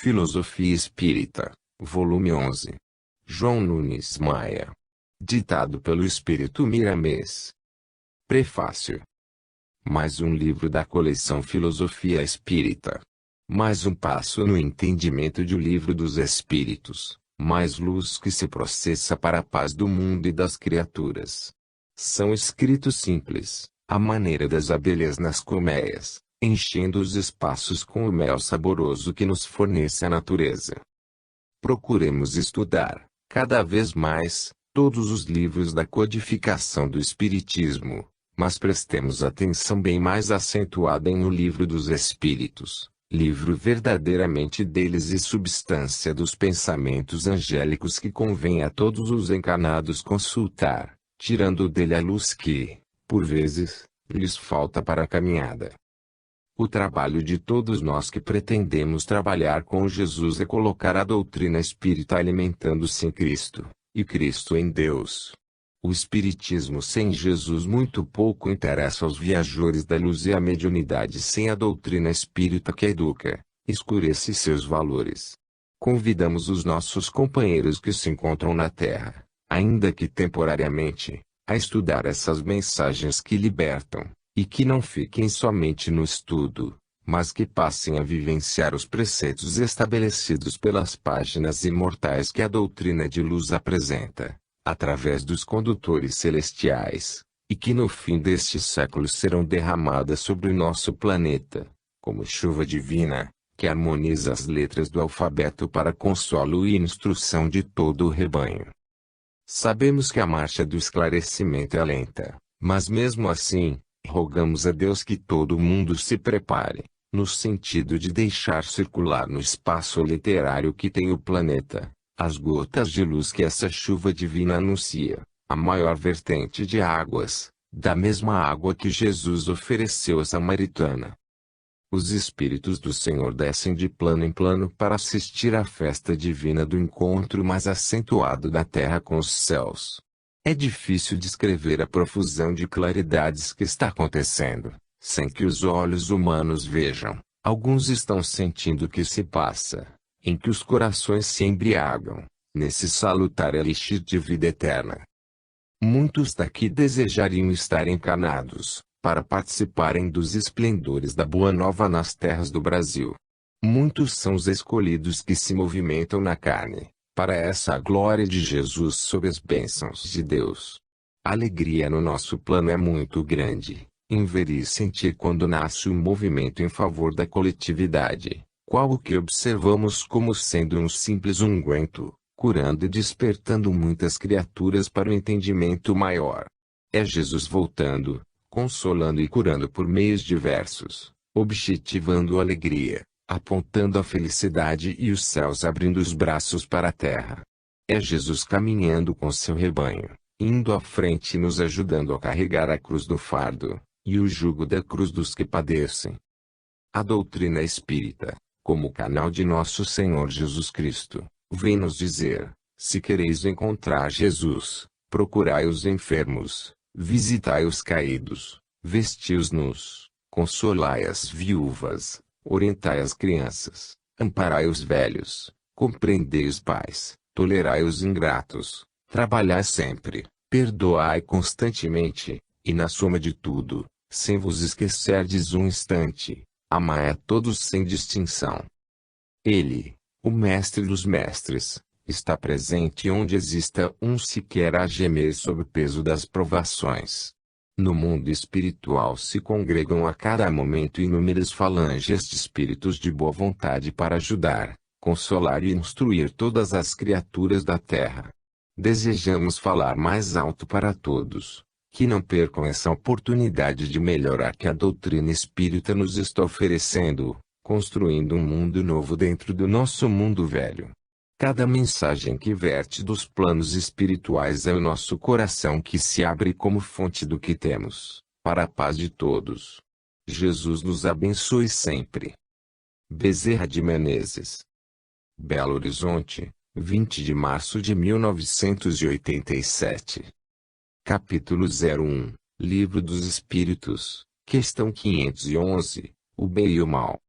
Filosofia Espírita, volume 11. João Nunes Maia. Ditado pelo Espírito Miramês. Prefácio. Mais um livro da coleção Filosofia Espírita. Mais um passo no entendimento do Livro dos Espíritos, mais luz que se processa para a paz do mundo e das criaturas. São escritos simples, à maneira das abelhas nas colmeias, enchendo os espaços com o mel saboroso que nos fornece a natureza. Procuremos estudar, cada vez mais, todos os livros da codificação do Espiritismo, mas prestemos atenção bem mais acentuada em O Livro dos Espíritos, livro verdadeiramente deles e substância dos pensamentos angélicos que convém a todos os encarnados consultar, tirando dele a luz que, por vezes, lhes falta para a caminhada. O trabalho de todos nós que pretendemos trabalhar com Jesus é colocar a doutrina espírita alimentando-se em Cristo, e Cristo em Deus. O Espiritismo sem Jesus muito pouco interessa aos viajores da luz e a mediunidade sem a doutrina espírita que educa, escurece seus valores. Convidamos os nossos companheiros que se encontram na Terra, ainda que temporariamente, a estudar essas mensagens que libertam, e que não fiquem somente no estudo, mas que passem a vivenciar os preceitos estabelecidos pelas páginas imortais que a doutrina de luz apresenta, através dos condutores celestiais, e que no fim deste século serão derramadas sobre o nosso planeta, como chuva divina, que harmoniza as letras do alfabeto para consolo e instrução de todo o rebanho. Sabemos que a marcha do esclarecimento é lenta, mas mesmo assim, rogamos a Deus que todo mundo se prepare, no sentido de deixar circular no espaço literário que tem o planeta, as gotas de luz que essa chuva divina anuncia, a maior vertente de águas, da mesma água que Jesus ofereceu à samaritana. Os Espíritos do Senhor descem de plano em plano para assistir à festa divina do encontro mais acentuado da terra com os céus. É difícil descrever a profusão de claridades que está acontecendo, sem que os olhos humanos vejam. Alguns estão sentindo o que se passa, em que os corações se embriagam, nesse salutar elixir de vida eterna. Muitos daqui desejariam estar encarnados, para participarem dos esplendores da Boa Nova nas terras do Brasil. Muitos são os escolhidos que se movimentam na carne, para essa glória de Jesus sob as bênçãos de Deus. A alegria no nosso plano é muito grande, em ver e sentir quando nasce um movimento em favor da coletividade, qual o que observamos como sendo um simples unguento, curando e despertando muitas criaturas para o entendimento maior. É Jesus voltando, consolando e curando por meios diversos, objetivando a alegria, apontando a felicidade e os céus abrindo os braços para a terra. É Jesus caminhando com seu rebanho, indo à frente e nos ajudando a carregar a cruz do fardo, e o jugo da cruz dos que padecem. A doutrina espírita, como canal de nosso Senhor Jesus Cristo, vem nos dizer: se quereis encontrar Jesus, procurai os enfermos, visitai os caídos, vesti os nus, consolai as viúvas, orientai as crianças, amparai os velhos, compreendei os pais, tolerai os ingratos, trabalhai sempre, perdoai constantemente, e na soma de tudo, sem vos esquecerdes um instante, amai a todos sem distinção. Ele, o Mestre dos Mestres, está presente onde exista um sequer a gemer sob o peso das provações. No mundo espiritual se congregam a cada momento inúmeras falanges de espíritos de boa vontade para ajudar, consolar e instruir todas as criaturas da terra. Desejamos falar mais alto para todos, que não percam essa oportunidade de melhorar que a doutrina espírita nos está oferecendo, construindo um mundo novo dentro do nosso mundo velho. Cada mensagem que verte dos planos espirituais é o nosso coração que se abre como fonte do que temos, para a paz de todos. Jesus nos abençoe sempre. Bezerra de Menezes. Belo Horizonte, 20 de março de 1987. Capítulo 01, Livro dos Espíritos, questão 511, o bem e o mal.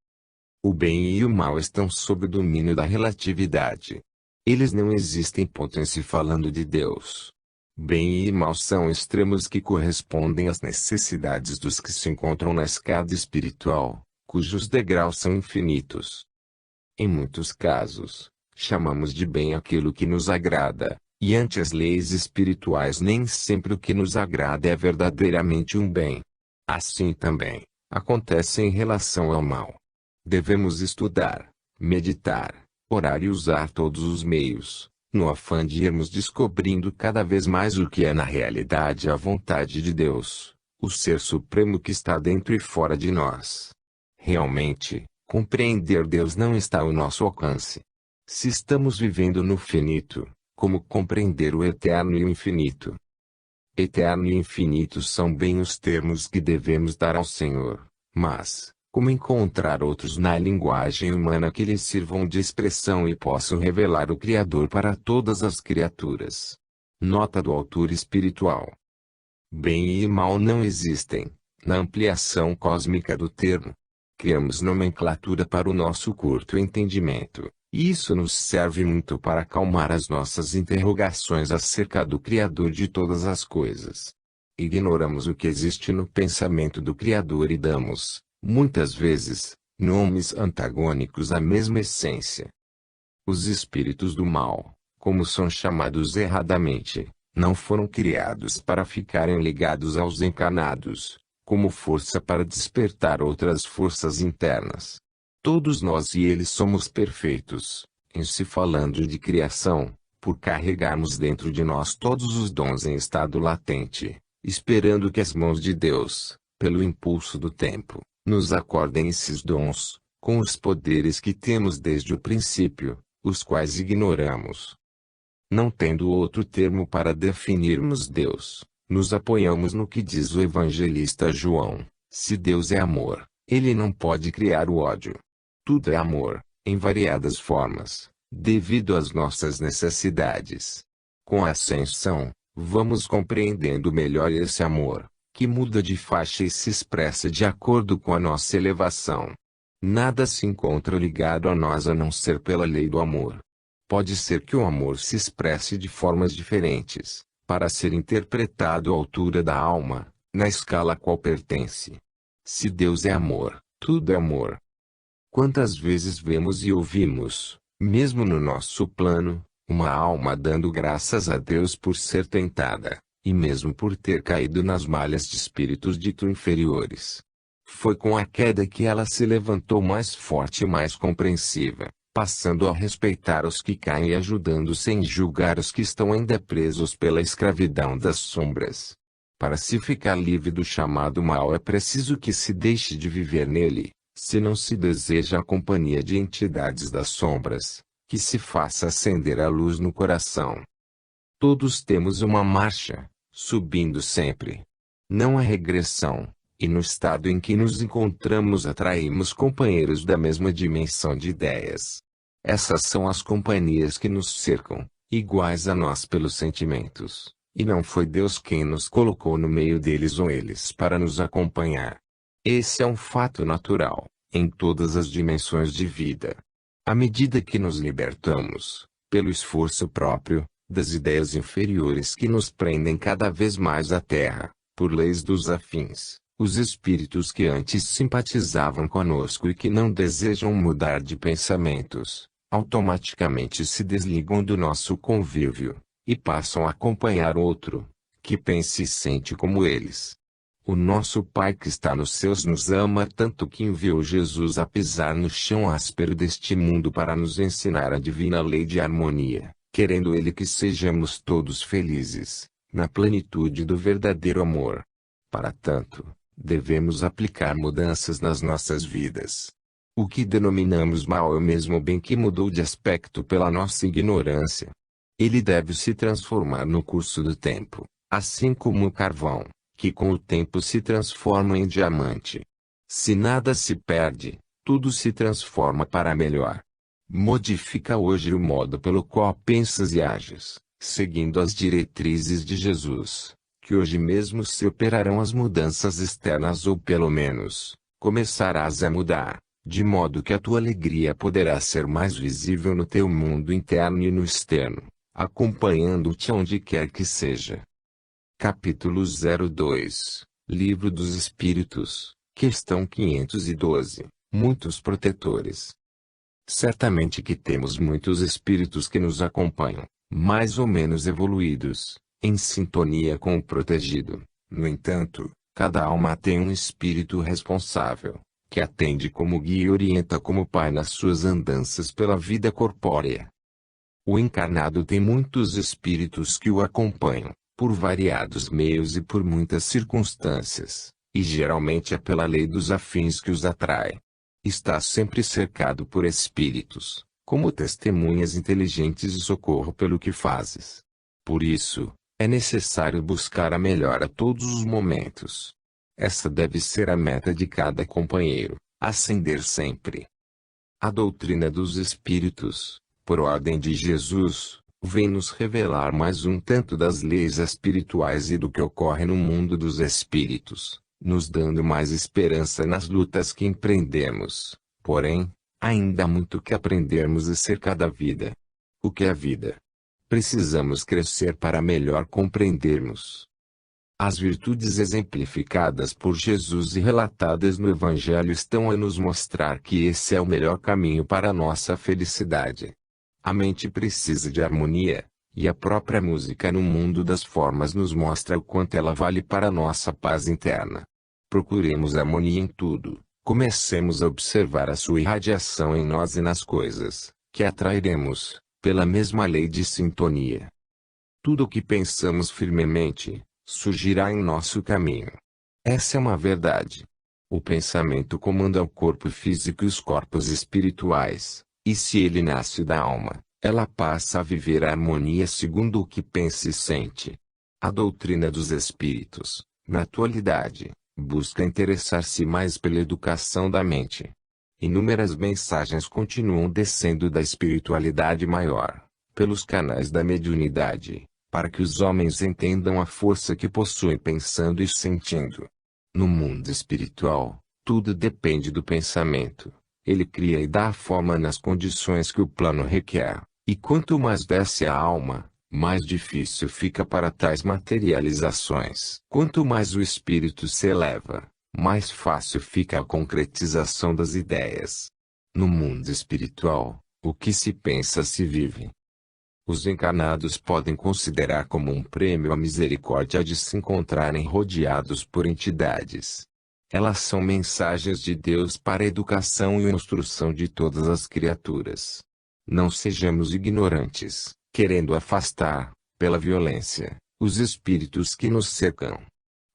O bem e o mal estão sob o domínio da relatividade. Eles não existem em se falando de Deus. Bem e mal são extremos que correspondem às necessidades dos que se encontram na escada espiritual, cujos degraus são infinitos. Em muitos casos, chamamos de bem aquilo que nos agrada, e ante as leis espirituais nem sempre o que nos agrada é verdadeiramente um bem. Assim também acontece em relação ao mal. Devemos estudar, meditar, orar e usar todos os meios, no afã de irmos descobrindo cada vez mais o que é na realidade a vontade de Deus, o Ser Supremo que está dentro e fora de nós. Realmente, compreender Deus não está ao nosso alcance. Se estamos vivendo no finito, como compreender o eterno e o infinito? Eterno e infinito são bem os termos que devemos dar ao Senhor, mas, como encontrar outros na linguagem humana que lhes sirvam de expressão e possam revelar o Criador para todas as criaturas? Nota do autor espiritual. Bem e mal não existem, na ampliação cósmica do termo. Criamos nomenclatura para o nosso curto entendimento, e isso nos serve muito para acalmar as nossas interrogações acerca do Criador de todas as coisas. Ignoramos o que existe no pensamento do Criador e damos, muitas vezes, nomes antagônicos à mesma essência. Os espíritos do mal, como são chamados erradamente, não foram criados para ficarem ligados aos encarnados, como força para despertar outras forças internas. Todos nós e eles somos perfeitos, em se falando de criação, por carregarmos dentro de nós todos os dons em estado latente, esperando que as mãos de Deus, pelo impulso do tempo, nos acordem esses dons, com os poderes que temos desde o princípio, os quais ignoramos. Não tendo outro termo para definirmos Deus, nos apoiamos no que diz o evangelista João: se Deus é amor, ele não pode criar o ódio. Tudo é amor, em variadas formas, devido às nossas necessidades. Com a ascensão, vamos compreendendo melhor esse amor, que muda de faixa e se expressa de acordo com a nossa elevação. Nada se encontra ligado a nós a não ser pela lei do amor. Pode ser que o amor se expresse de formas diferentes, para ser interpretado à altura da alma, na escala a qual pertence. Se Deus é amor, tudo é amor. Quantas vezes vemos e ouvimos, mesmo no nosso plano, uma alma dando graças a Deus por ser tentada, e mesmo por ter caído nas malhas de espíritos dito inferiores. Foi com a queda que ela se levantou mais forte e mais compreensiva, passando a respeitar os que caem e ajudando sem julgar os que estão ainda presos pela escravidão das sombras. Para se ficar livre do chamado mal é preciso que se deixe de viver nele, se não se deseja a companhia de entidades das sombras, que se faça acender a luz no coração. Todos temos uma marcha, subindo sempre. Não há regressão, e no estado em que nos encontramos atraímos companheiros da mesma dimensão de ideias. Essas são as companhias que nos cercam, iguais a nós pelos sentimentos, e não foi Deus quem nos colocou no meio deles ou eles para nos acompanhar. Esse é um fato natural, em todas as dimensões de vida. À medida que nos libertamos, pelo esforço próprio, das ideias inferiores que nos prendem cada vez mais à terra, por leis dos afins, os espíritos que antes simpatizavam conosco e que não desejam mudar de pensamentos, automaticamente se desligam do nosso convívio, e passam a acompanhar outro, que pense e sente como eles. O nosso Pai que está nos céus nos ama tanto que enviou Jesus a pisar no chão áspero deste mundo para nos ensinar a divina lei de harmonia, querendo Ele que sejamos todos felizes, na plenitude do verdadeiro amor. Para tanto, devemos aplicar mudanças nas nossas vidas. O que denominamos mal é o mesmo bem que mudou de aspecto pela nossa ignorância. Ele deve se transformar no curso do tempo, assim como o carvão, que com o tempo se transforma em diamante. Se nada se perde, tudo se transforma para melhor. Modifica hoje o modo pelo qual pensas e ages, seguindo as diretrizes de Jesus, que hoje mesmo se operarão as mudanças externas ou pelo menos, começarás a mudar, de modo que a tua alegria poderá ser mais visível no teu mundo interno e no externo, acompanhando-te onde quer que seja. Capítulo 02, Livro dos Espíritos, questão 512, muitos protetores. Certamente que temos muitos espíritos que nos acompanham, mais ou menos evoluídos, em sintonia com o protegido. No entanto, cada alma tem um espírito responsável, que atende como guia e orienta como pai nas suas andanças pela vida corpórea. O encarnado tem muitos espíritos que o acompanham, por variados meios e por muitas circunstâncias, e geralmente é pela lei dos afins que os atrai. Está sempre cercado por espíritos, como testemunhas inteligentes de socorro pelo que fazes. Por isso, é necessário buscar a melhora a todos os momentos. Essa deve ser a meta de cada companheiro, ascender sempre. A doutrina dos espíritos, por ordem de Jesus, vem nos revelar mais um tanto das leis espirituais e do que ocorre no mundo dos espíritos, nos dando mais esperança nas lutas que empreendemos. Porém, ainda há muito que aprendermos acerca da vida. O que é a vida? Precisamos crescer para melhor compreendermos. As virtudes exemplificadas por Jesus e relatadas no Evangelho estão a nos mostrar que esse é o melhor caminho para a nossa felicidade. A mente precisa de harmonia, e a própria música no mundo das formas nos mostra o quanto ela vale para a nossa paz interna. Procuremos harmonia em tudo, comecemos a observar a sua irradiação em nós e nas coisas, que atrairemos, pela mesma lei de sintonia. Tudo o que pensamos firmemente, surgirá em nosso caminho. Essa é uma verdade. O pensamento comanda o corpo físico e os corpos espirituais, e se ele nasce da alma, ela passa a viver a harmonia segundo o que pensa e sente. A doutrina dos espíritos, na atualidade, busca interessar-se mais pela educação da mente. Inúmeras mensagens continuam descendo da espiritualidade maior, pelos canais da mediunidade, para que os homens entendam a força que possuem pensando e sentindo. No mundo espiritual, tudo depende do pensamento. Ele cria e dá a forma nas condições que o plano requer, e quanto mais desce a alma, mais difícil fica para tais materializações. Quanto mais o espírito se eleva, mais fácil fica a concretização das ideias. No mundo espiritual, o que se pensa se vive. Os encarnados podem considerar como um prêmio a misericórdia de se encontrarem rodeados por entidades. Elas são mensagens de Deus para a educação e instrução de todas as criaturas. Não sejamos ignorantes, querendo afastar, pela violência, os espíritos que nos cercam.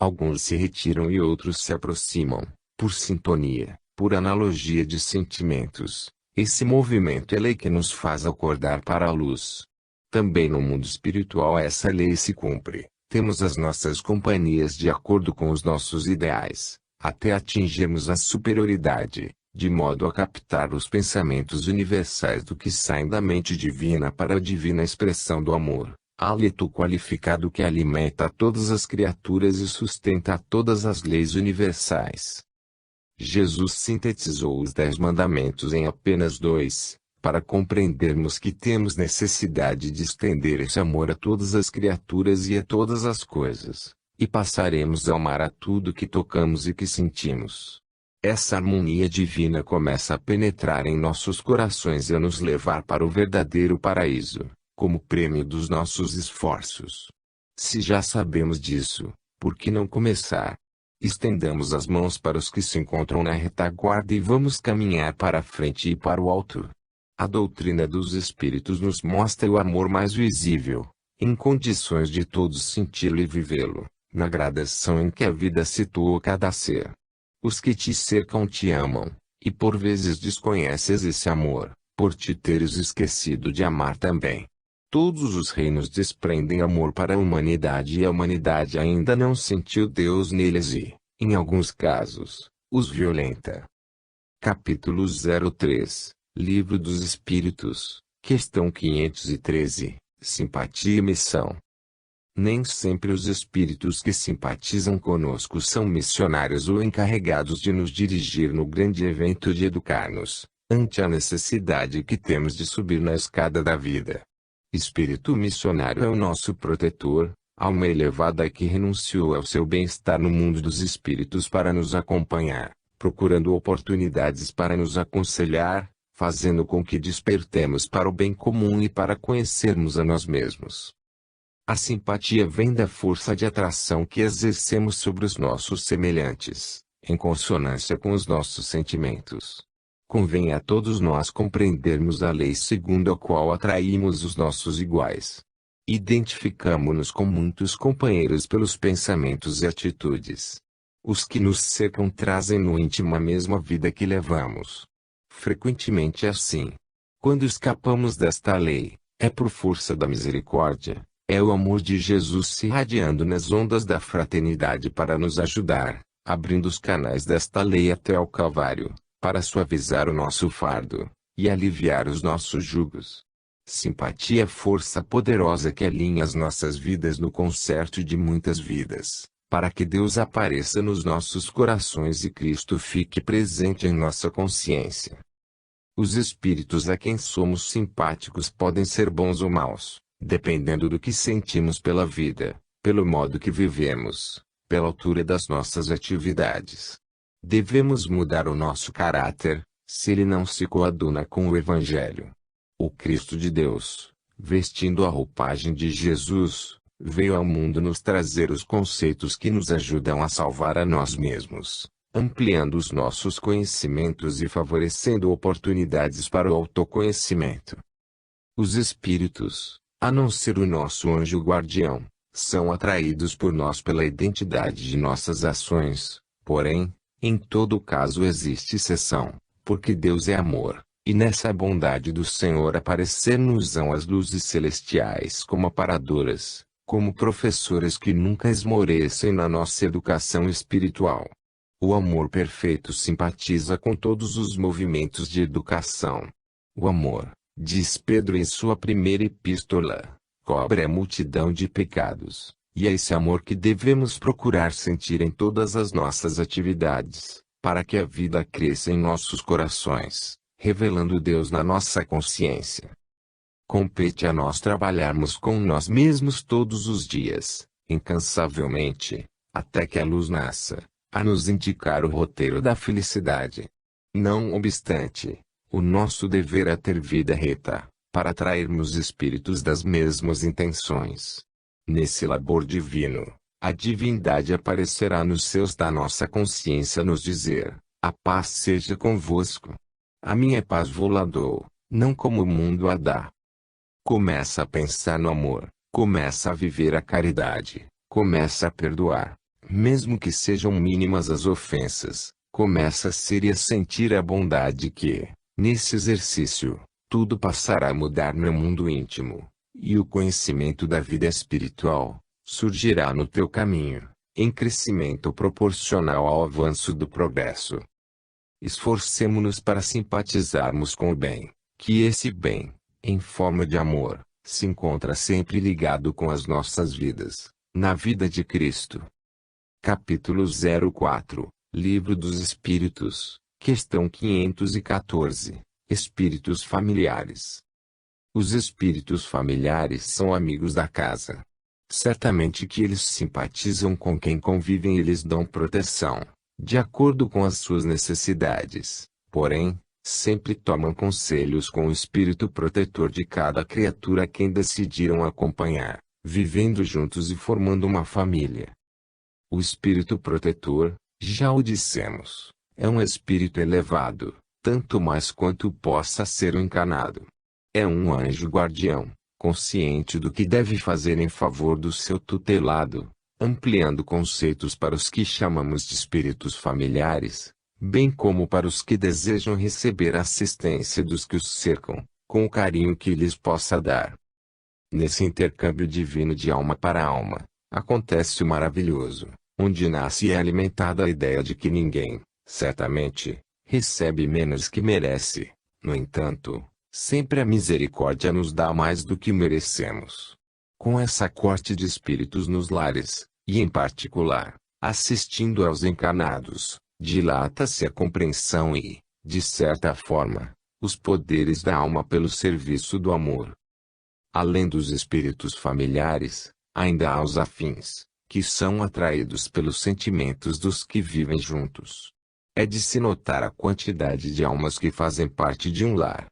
Alguns se retiram e outros se aproximam, por sintonia, por analogia de sentimentos. Esse movimento é lei que nos faz acordar para a luz. Também no mundo espiritual essa lei se cumpre. Temos as nossas companhias de acordo com os nossos ideais, até atingirmos a superioridade, de modo a captar os pensamentos universais do que saem da mente divina para a divina expressão do amor, hálito qualificado que alimenta todas as criaturas e sustenta todas as leis universais. Jesus sintetizou os 10 mandamentos em apenas 2, para compreendermos que temos necessidade de estender esse amor a todas as criaturas e a todas as coisas, e passaremos a amar a tudo que tocamos e que sentimos. Essa harmonia divina começa a penetrar em nossos corações e a nos levar para o verdadeiro paraíso, como prêmio dos nossos esforços. Se já sabemos disso, por que não começar? Estendamos as mãos para os que se encontram na retaguarda e vamos caminhar para a frente e para o alto. A doutrina dos espíritos nos mostra o amor mais visível, em condições de todos senti-lo e vivê-lo, na gradação em que a vida situou cada ser. Os que te cercam te amam, e por vezes desconheces esse amor, por te teres esquecido de amar também. Todos os reinos desprendem amor para a humanidade e a humanidade ainda não sentiu Deus neles e, em alguns casos, os violenta. Capítulo 03, Livro dos Espíritos, questão 513, Simpatia e Missão. Nem sempre os espíritos que simpatizam conosco são missionários ou encarregados de nos dirigir no grande evento de educar-nos, ante a necessidade que temos de subir na escada da vida. Espírito missionário é o nosso protetor, alma elevada que renunciou ao seu bem-estar no mundo dos espíritos para nos acompanhar, procurando oportunidades para nos aconselhar, fazendo com que despertemos para o bem comum e para conhecermos a nós mesmos. A simpatia vem da força de atração que exercemos sobre os nossos semelhantes, em consonância com os nossos sentimentos. Convém a todos nós compreendermos a lei segundo a qual atraímos os nossos iguais. Identificamo-nos com muitos companheiros pelos pensamentos e atitudes. Os que nos cercam trazem no íntimo a mesma vida que levamos. Frequentemente é assim. Quando escapamos desta lei, é por força da misericórdia. É o amor de Jesus se irradiando nas ondas da fraternidade para nos ajudar, abrindo os canais desta lei até ao Calvário, para suavizar o nosso fardo, e aliviar os nossos jugos. Simpatia é força poderosa que alinha as nossas vidas no concerto de muitas vidas, para que Deus apareça nos nossos corações e Cristo fique presente em nossa consciência. Os espíritos a quem somos simpáticos podem ser bons ou maus, dependendo do que sentimos pela vida, pelo modo que vivemos, pela altura das nossas atividades. Devemos mudar o nosso caráter, se ele não se coaduna com o Evangelho. O Cristo de Deus, vestindo a roupagem de Jesus, veio ao mundo nos trazer os conceitos que nos ajudam a salvar a nós mesmos, ampliando os nossos conhecimentos e favorecendo oportunidades para o autoconhecimento. Os espíritos, a não ser o nosso anjo guardião, são atraídos por nós pela identidade de nossas ações, porém, em todo caso existe exceção, porque Deus é amor, e nessa bondade do Senhor aparecer-nos-ão as luzes celestiais como aparadoras, como professoras que nunca esmorecem na nossa educação espiritual. O amor perfeito simpatiza com todos os movimentos de educação. O amor, diz Pedro em sua primeira epístola, cobre a multidão de pecados, e é esse amor que devemos procurar sentir em todas as nossas atividades, para que a vida cresça em nossos corações, revelando Deus na nossa consciência. Compete a nós trabalharmos com nós mesmos todos os dias, incansavelmente, até que a luz nasça, a nos indicar o roteiro da felicidade. Não obstante, o nosso dever é ter vida reta, para atrairmos espíritos das mesmas intenções. Nesse labor divino, a divindade aparecerá nos seus da nossa consciência nos dizer, a paz seja convosco. A minha paz vou-la dou, não como o mundo a dá. Começa a pensar no amor, começa a viver a caridade, começa a perdoar, mesmo que sejam mínimas as ofensas, começa a ser e a sentir a bondade que, nesse exercício, tudo passará a mudar no mundo íntimo, e o conhecimento da vida espiritual surgirá no teu caminho, em crescimento proporcional ao avanço do progresso. Esforcemo-nos para simpatizarmos com o bem, que esse bem, em forma de amor, se encontra sempre ligado com as nossas vidas, na vida de Cristo. Capítulo 04, Livro dos Espíritos, questão 514, Espíritos familiares. Os espíritos familiares são amigos da casa. Certamente que eles simpatizam com quem convivem e lhes dão proteção, de acordo com as suas necessidades, porém, sempre tomam conselhos com o espírito protetor de cada criatura a quem decidiram acompanhar, vivendo juntos e formando uma família. O espírito protetor, já o dissemos, é um espírito elevado, tanto mais quanto possa ser o encarnado. É um anjo guardião, consciente do que deve fazer em favor do seu tutelado, ampliando conceitos para os que chamamos de espíritos familiares, bem como para os que desejam receber a assistência dos que os cercam, com o carinho que lhes possa dar. Nesse intercâmbio divino de alma para alma, acontece o maravilhoso, onde nasce e é alimentada a ideia de que ninguém, certamente, recebe menos que merece. No entanto, sempre a misericórdia nos dá mais do que merecemos. Com essa corte de espíritos nos lares, e em particular, assistindo aos encarnados, dilata-se a compreensão e, de certa forma, os poderes da alma pelo serviço do amor. Além dos espíritos familiares, ainda há os afins, que são atraídos pelos sentimentos dos que vivem juntos. É de se notar a quantidade de almas que fazem parte de um lar.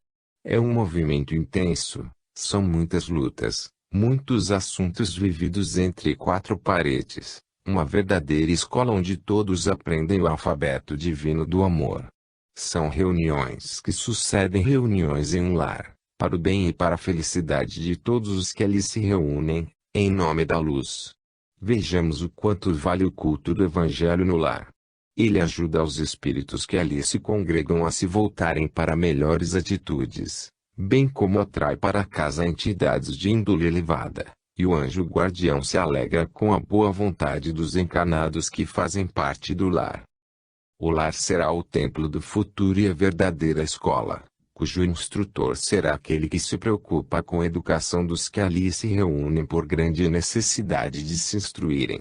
É um movimento intenso, são muitas lutas, muitos assuntos vividos entre quatro paredes, uma verdadeira escola onde todos aprendem o alfabeto divino do amor. São reuniões que sucedem reuniões em um lar, para o bem e para a felicidade de todos os que ali se reúnem, em nome da luz. Vejamos o quanto vale o culto do Evangelho no lar. Ele ajuda os espíritos que ali se congregam a se voltarem para melhores atitudes, bem como atrai para casa entidades de índole elevada, e o anjo guardião se alegra com a boa vontade dos encarnados que fazem parte do lar. O lar será o templo do futuro e a verdadeira escola, cujo instrutor será aquele que se preocupa com a educação dos que ali se reúnem por grande necessidade de se instruírem.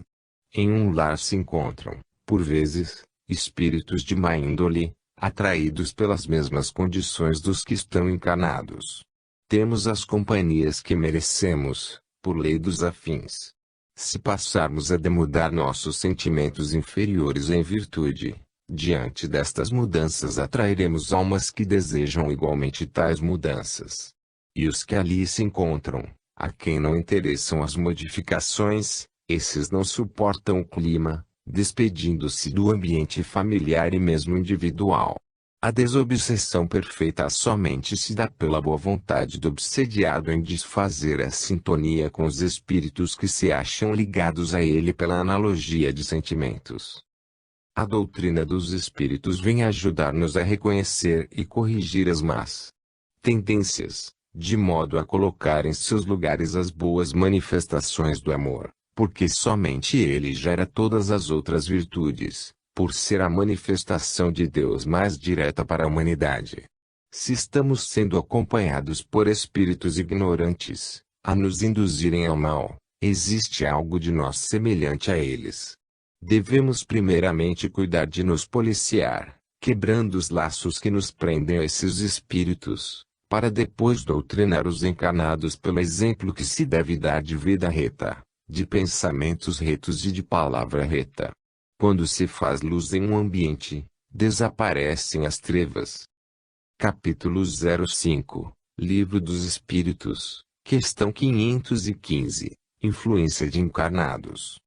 Em um lar se encontram, por vezes, espíritos de má índole, atraídos pelas mesmas condições dos que estão encarnados. Temos as companhias que merecemos, por lei dos afins. Se passarmos a demudar nossos sentimentos inferiores em virtude, diante destas mudanças atrairemos almas que desejam igualmente tais mudanças. E os que ali se encontram, a quem não interessam as modificações, esses não suportam o clima, despedindo-se do ambiente familiar e mesmo individual. A desobsessão perfeita somente se dá pela boa vontade do obsediado em desfazer a sintonia com os espíritos que se acham ligados a ele pela analogia de sentimentos. A doutrina dos espíritos vem ajudar-nos a reconhecer e corrigir as más tendências, de modo a colocar em seus lugares as boas manifestações do amor, porque somente ele gera todas as outras virtudes, por ser a manifestação de Deus mais direta para a humanidade. Se estamos sendo acompanhados por espíritos ignorantes, a nos induzirem ao mal, existe algo de nós semelhante a eles. Devemos primeiramente cuidar de nos policiar, quebrando os laços que nos prendem a esses espíritos, para depois doutrinar os encarnados pelo exemplo que se deve dar de vida reta, de pensamentos retos e de palavra reta. Quando se faz luz em um ambiente, desaparecem as trevas. Capítulo 05, Livro dos Espíritos, questão 515, Influência de encarnados.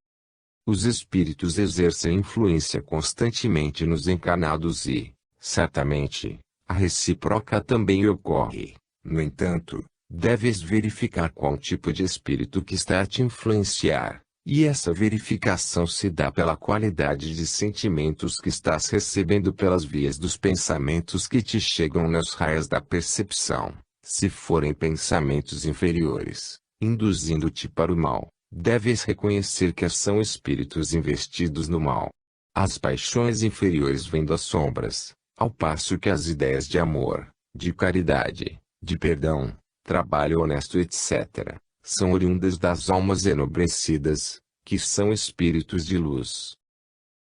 Os espíritos exercem influência constantemente nos encarnados e, certamente, a recíproca também ocorre. No entanto, deves verificar qual tipo de espírito que está a te influenciar, e essa verificação se dá pela qualidade de sentimentos que estás recebendo pelas vias dos pensamentos que te chegam nos raios da percepção. Se forem pensamentos inferiores, induzindo-te para o mal, deves reconhecer que são espíritos investidos no mal. As paixões inferiores vêm das sombras, ao passo que as ideias de amor, de caridade, de perdão, trabalho honesto etc., são oriundas das almas enobrecidas, que são espíritos de luz.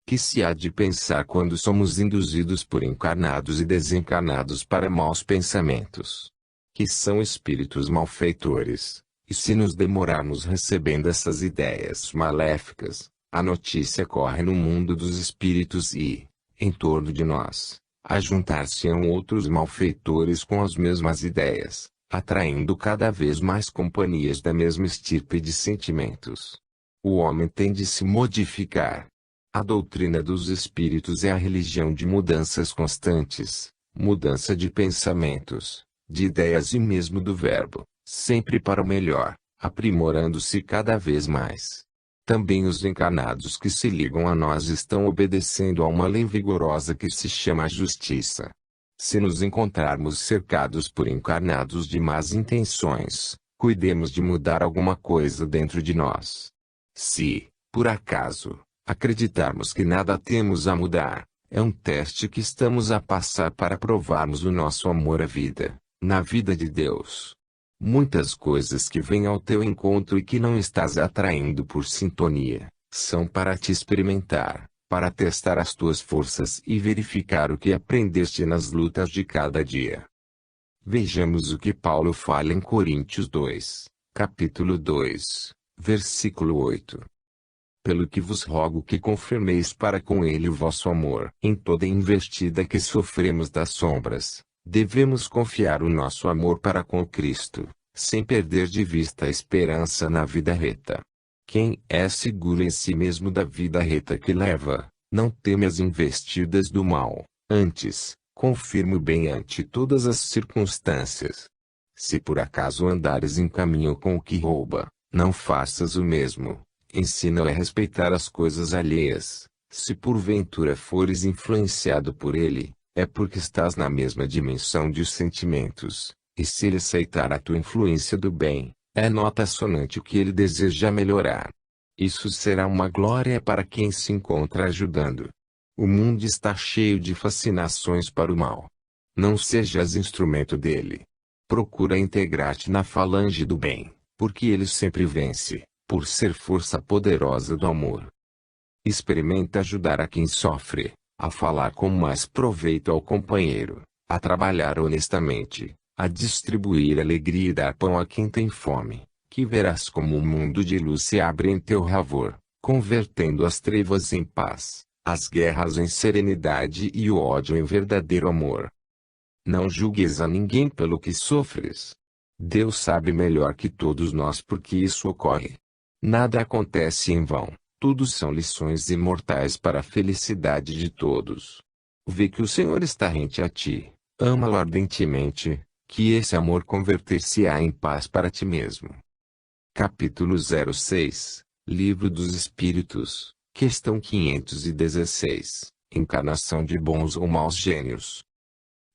Que se há de pensar quando somos induzidos por encarnados e desencarnados para maus pensamentos? Que são espíritos malfeitores. E se nos demorarmos recebendo essas ideias maléficas, a notícia corre no mundo dos espíritos e, em torno de nós, ajuntar-se-ão outros malfeitores com as mesmas ideias, atraindo cada vez mais companhias da mesma estirpe de sentimentos. O homem tem de se modificar. A doutrina dos espíritos é a religião de mudanças constantes, mudança de pensamentos, de ideias e mesmo do verbo, sempre para o melhor, aprimorando-se cada vez mais. Também os encarnados que se ligam a nós estão obedecendo a uma lei vigorosa que se chama justiça. Se nos encontrarmos cercados por encarnados de más intenções, cuidemos de mudar alguma coisa dentro de nós. Se, por acaso, acreditarmos que nada temos a mudar, é um teste que estamos a passar para provarmos o nosso amor à vida, na vida de Deus. Muitas coisas que vêm ao teu encontro e que não estás atraindo por sintonia, são para te experimentar, para testar as tuas forças e verificar o que aprendeste nas lutas de cada dia. Vejamos o que Paulo fala em Coríntios 2, capítulo 2, versículo 8. Pelo que vos rogo que confirmeis para com ele o vosso amor. Em toda investida que sofremos das sombras, devemos confiar o nosso amor para com Cristo, sem perder de vista a esperança na vida reta. Quem é seguro em si mesmo da vida reta que leva, não teme as investidas do mal, antes, confirma o bem ante todas as circunstâncias. Se por acaso andares em caminho com o que rouba, não faças o mesmo. Ensina-o a respeitar as coisas alheias. Se porventura fores influenciado por ele, é porque estás na mesma dimensão de sentimentos, e se ele aceitar a tua influência do bem, é nota sonante o que ele deseja melhorar. Isso será uma glória para quem se encontra ajudando. O mundo está cheio de fascinações para o mal. Não sejas instrumento dele. Procura integrar-te na falange do bem, porque ele sempre vence, por ser força poderosa do amor. Experimenta ajudar a quem sofre, a falar com mais proveito ao companheiro, a trabalhar honestamente, a distribuir alegria e dar pão a quem tem fome, que verás como um mundo de luz se abre em teu favor, convertendo as trevas em paz, as guerras em serenidade e o ódio em verdadeiro amor. Não julgues a ninguém pelo que sofres. Deus sabe melhor que todos nós por que isso ocorre. Nada acontece em vão, tudo são lições imortais para a felicidade de todos. Vê que o Senhor está rente a ti, ama-o ardentemente, que esse amor converter-se-á em paz para ti mesmo. Capítulo 06, Livro dos Espíritos, questão 516, Encarnação de bons ou maus gênios.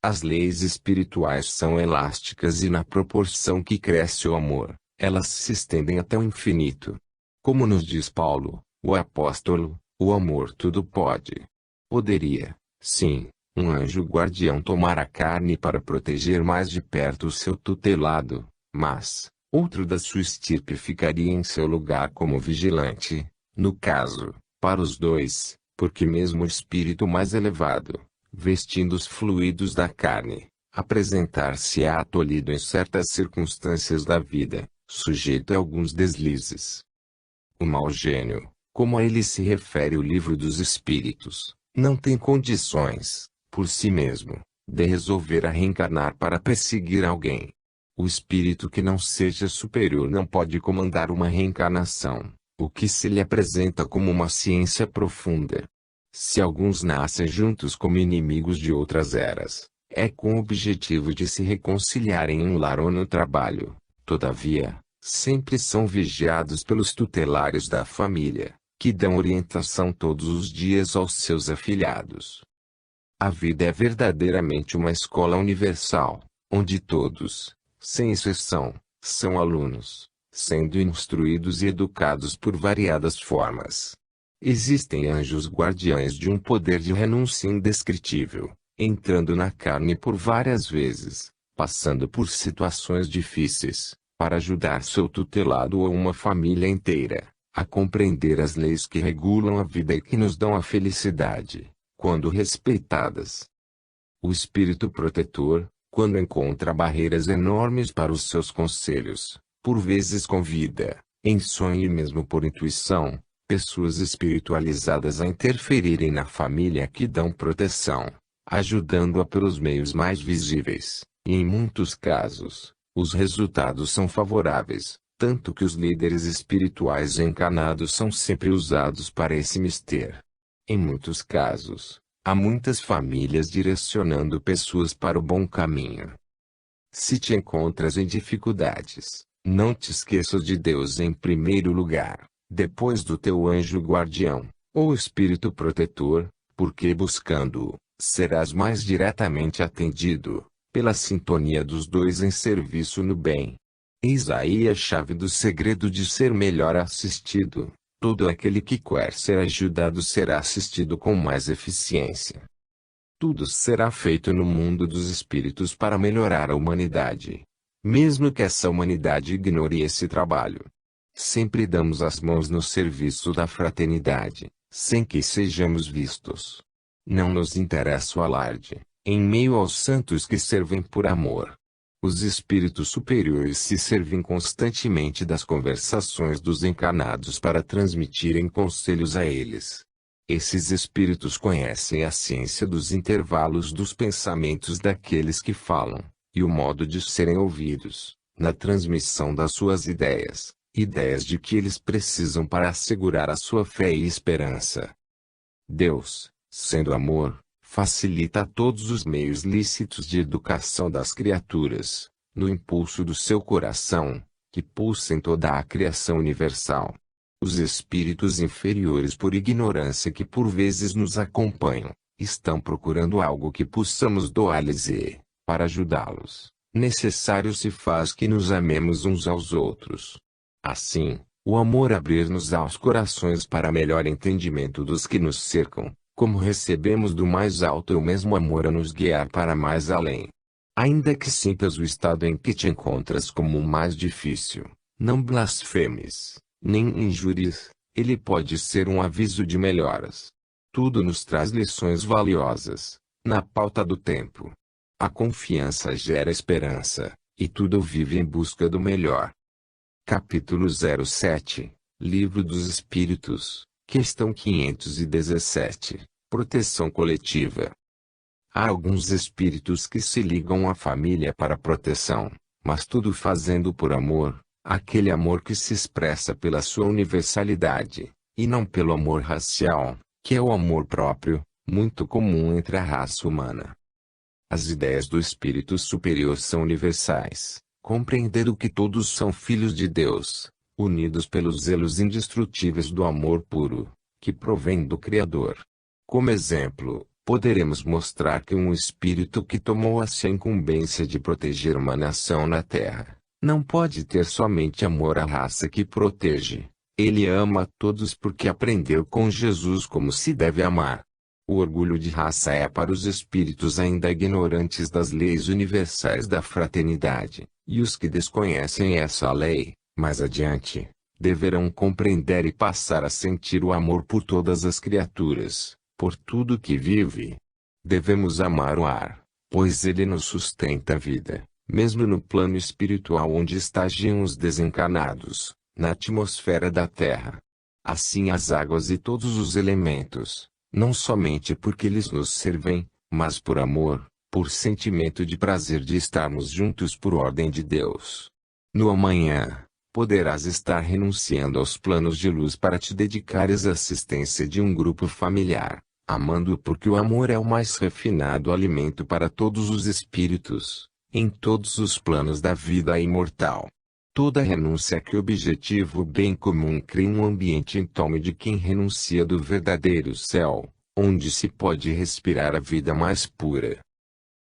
As leis espirituais são elásticas e na proporção que cresce o amor, elas se estendem até o infinito. Como nos diz Paulo, o apóstolo, o amor tudo pode. Poderia, sim, um anjo guardião tomar a carne para proteger mais de perto o seu tutelado, mas, outro da sua estirpe ficaria em seu lugar como vigilante, no caso, para os dois, porque mesmo o espírito mais elevado, vestindo os fluidos da carne, apresentar-se-á tolhido em certas circunstâncias da vida, sujeito a alguns deslizes. O mau gênio, como a ele se refere o Livro dos Espíritos, não tem condições, por si mesmo, de resolver a reencarnar para perseguir alguém. O espírito que não seja superior não pode comandar uma reencarnação, o que se lhe apresenta como uma ciência profunda. Se alguns nascem juntos como inimigos de outras eras, é com o objetivo de se reconciliarem em um lar ou no trabalho. Todavia, sempre são vigiados pelos tutelares da família, que dão orientação todos os dias aos seus afilhados. A vida é verdadeiramente uma escola universal, onde todos, sem exceção, são alunos, sendo instruídos e educados por variadas formas. Existem anjos guardiães de um poder de renúncia indescritível, entrando na carne por várias vezes, passando por situações difíceis, para ajudar seu tutelado ou uma família inteira, a compreender as leis que regulam a vida e que nos dão a felicidade, quando respeitadas. O espírito protetor, quando encontra barreiras enormes para os seus conselhos, por vezes convida, em sonho e mesmo por intuição, pessoas espiritualizadas a interferirem na família que dão proteção, ajudando-a pelos meios mais visíveis, e em muitos casos, os resultados são favoráveis, tanto que os líderes espirituais encarnados são sempre usados para esse mister. Em muitos casos, há muitas famílias direcionando pessoas para o bom caminho. Se te encontras em dificuldades, não te esqueças de Deus em primeiro lugar, depois do teu anjo guardião, ou espírito protetor, porque buscando-o, serás mais diretamente atendido, pela sintonia dos dois em serviço no bem. Eis aí a chave do segredo de ser melhor assistido. Todo aquele que quer ser ajudado será assistido com mais eficiência. Tudo será feito no mundo dos espíritos para melhorar a humanidade. mesmo que essa humanidade ignore esse trabalho. Sempre damos as mãos no serviço da fraternidade, sem que sejamos vistos. Não nos interessa o alarde, em meio aos santos que servem por amor. Os espíritos superiores se servem constantemente das conversações dos encarnados para transmitirem conselhos a eles. Esses espíritos conhecem a ciência dos intervalos dos pensamentos daqueles que falam, e o modo de serem ouvidos, na transmissão das suas ideias, ideias de que eles precisam para assegurar a sua fé e esperança. Deus, sendo amor, facilita todos os meios lícitos de educação das criaturas, no impulso do seu coração, que pulsa em toda a criação universal. Os espíritos inferiores, por ignorância que por vezes nos acompanham, estão procurando algo que possamos doar-lhes e, para ajudá-los, necessário se faz que nos amemos uns aos outros. Assim, o amor abrir-nos aos corações para melhor entendimento dos que nos cercam, como recebemos do mais alto e o mesmo amor a nos guiar para mais além. Ainda que sintas o estado em que te encontras como o mais difícil, não blasfemes, nem injúries, ele pode ser um aviso de melhoras. Tudo nos traz lições valiosas, na pauta do tempo. A confiança gera esperança, e tudo vive em busca do melhor. Capítulo 07, Livro dos Espíritos, Questão 517, Proteção Coletiva. Há alguns espíritos que se ligam à família para proteção, mas tudo fazendo por amor, aquele amor que se expressa pela sua universalidade, e não pelo amor racial, que é o amor próprio, muito comum entre a raça humana. As ideias do espírito superior são universais, compreendendo que todos são filhos de Deus, unidos pelos zelos indestrutíveis do amor puro, que provém do Criador. Como exemplo, poderemos mostrar que um espírito que tomou a sua incumbência de proteger uma nação na Terra, não pode ter somente amor à raça que protege. Ele ama a todos porque aprendeu com Jesus como se deve amar. O orgulho de raça é para os espíritos ainda ignorantes das leis universais da fraternidade, e os que desconhecem essa lei, mais adiante, deverão compreender e passar a sentir o amor por todas as criaturas, por tudo que vive. Devemos amar o ar, pois ele nos sustenta a vida, mesmo no plano espiritual onde estagiam os desencarnados, na atmosfera da Terra. Assim as águas e todos os elementos, não somente porque eles nos servem, mas por amor, por sentimento de prazer de estarmos juntos por ordem de Deus. No amanhã, poderás estar renunciando aos planos de luz para te dedicares à assistência de um grupo familiar, amando porque o amor é o mais refinado alimento para todos os espíritos, em todos os planos da vida imortal. Toda renúncia que objetiva o bem comum cria um ambiente em torno de quem renuncia do verdadeiro céu, onde se pode respirar a vida mais pura.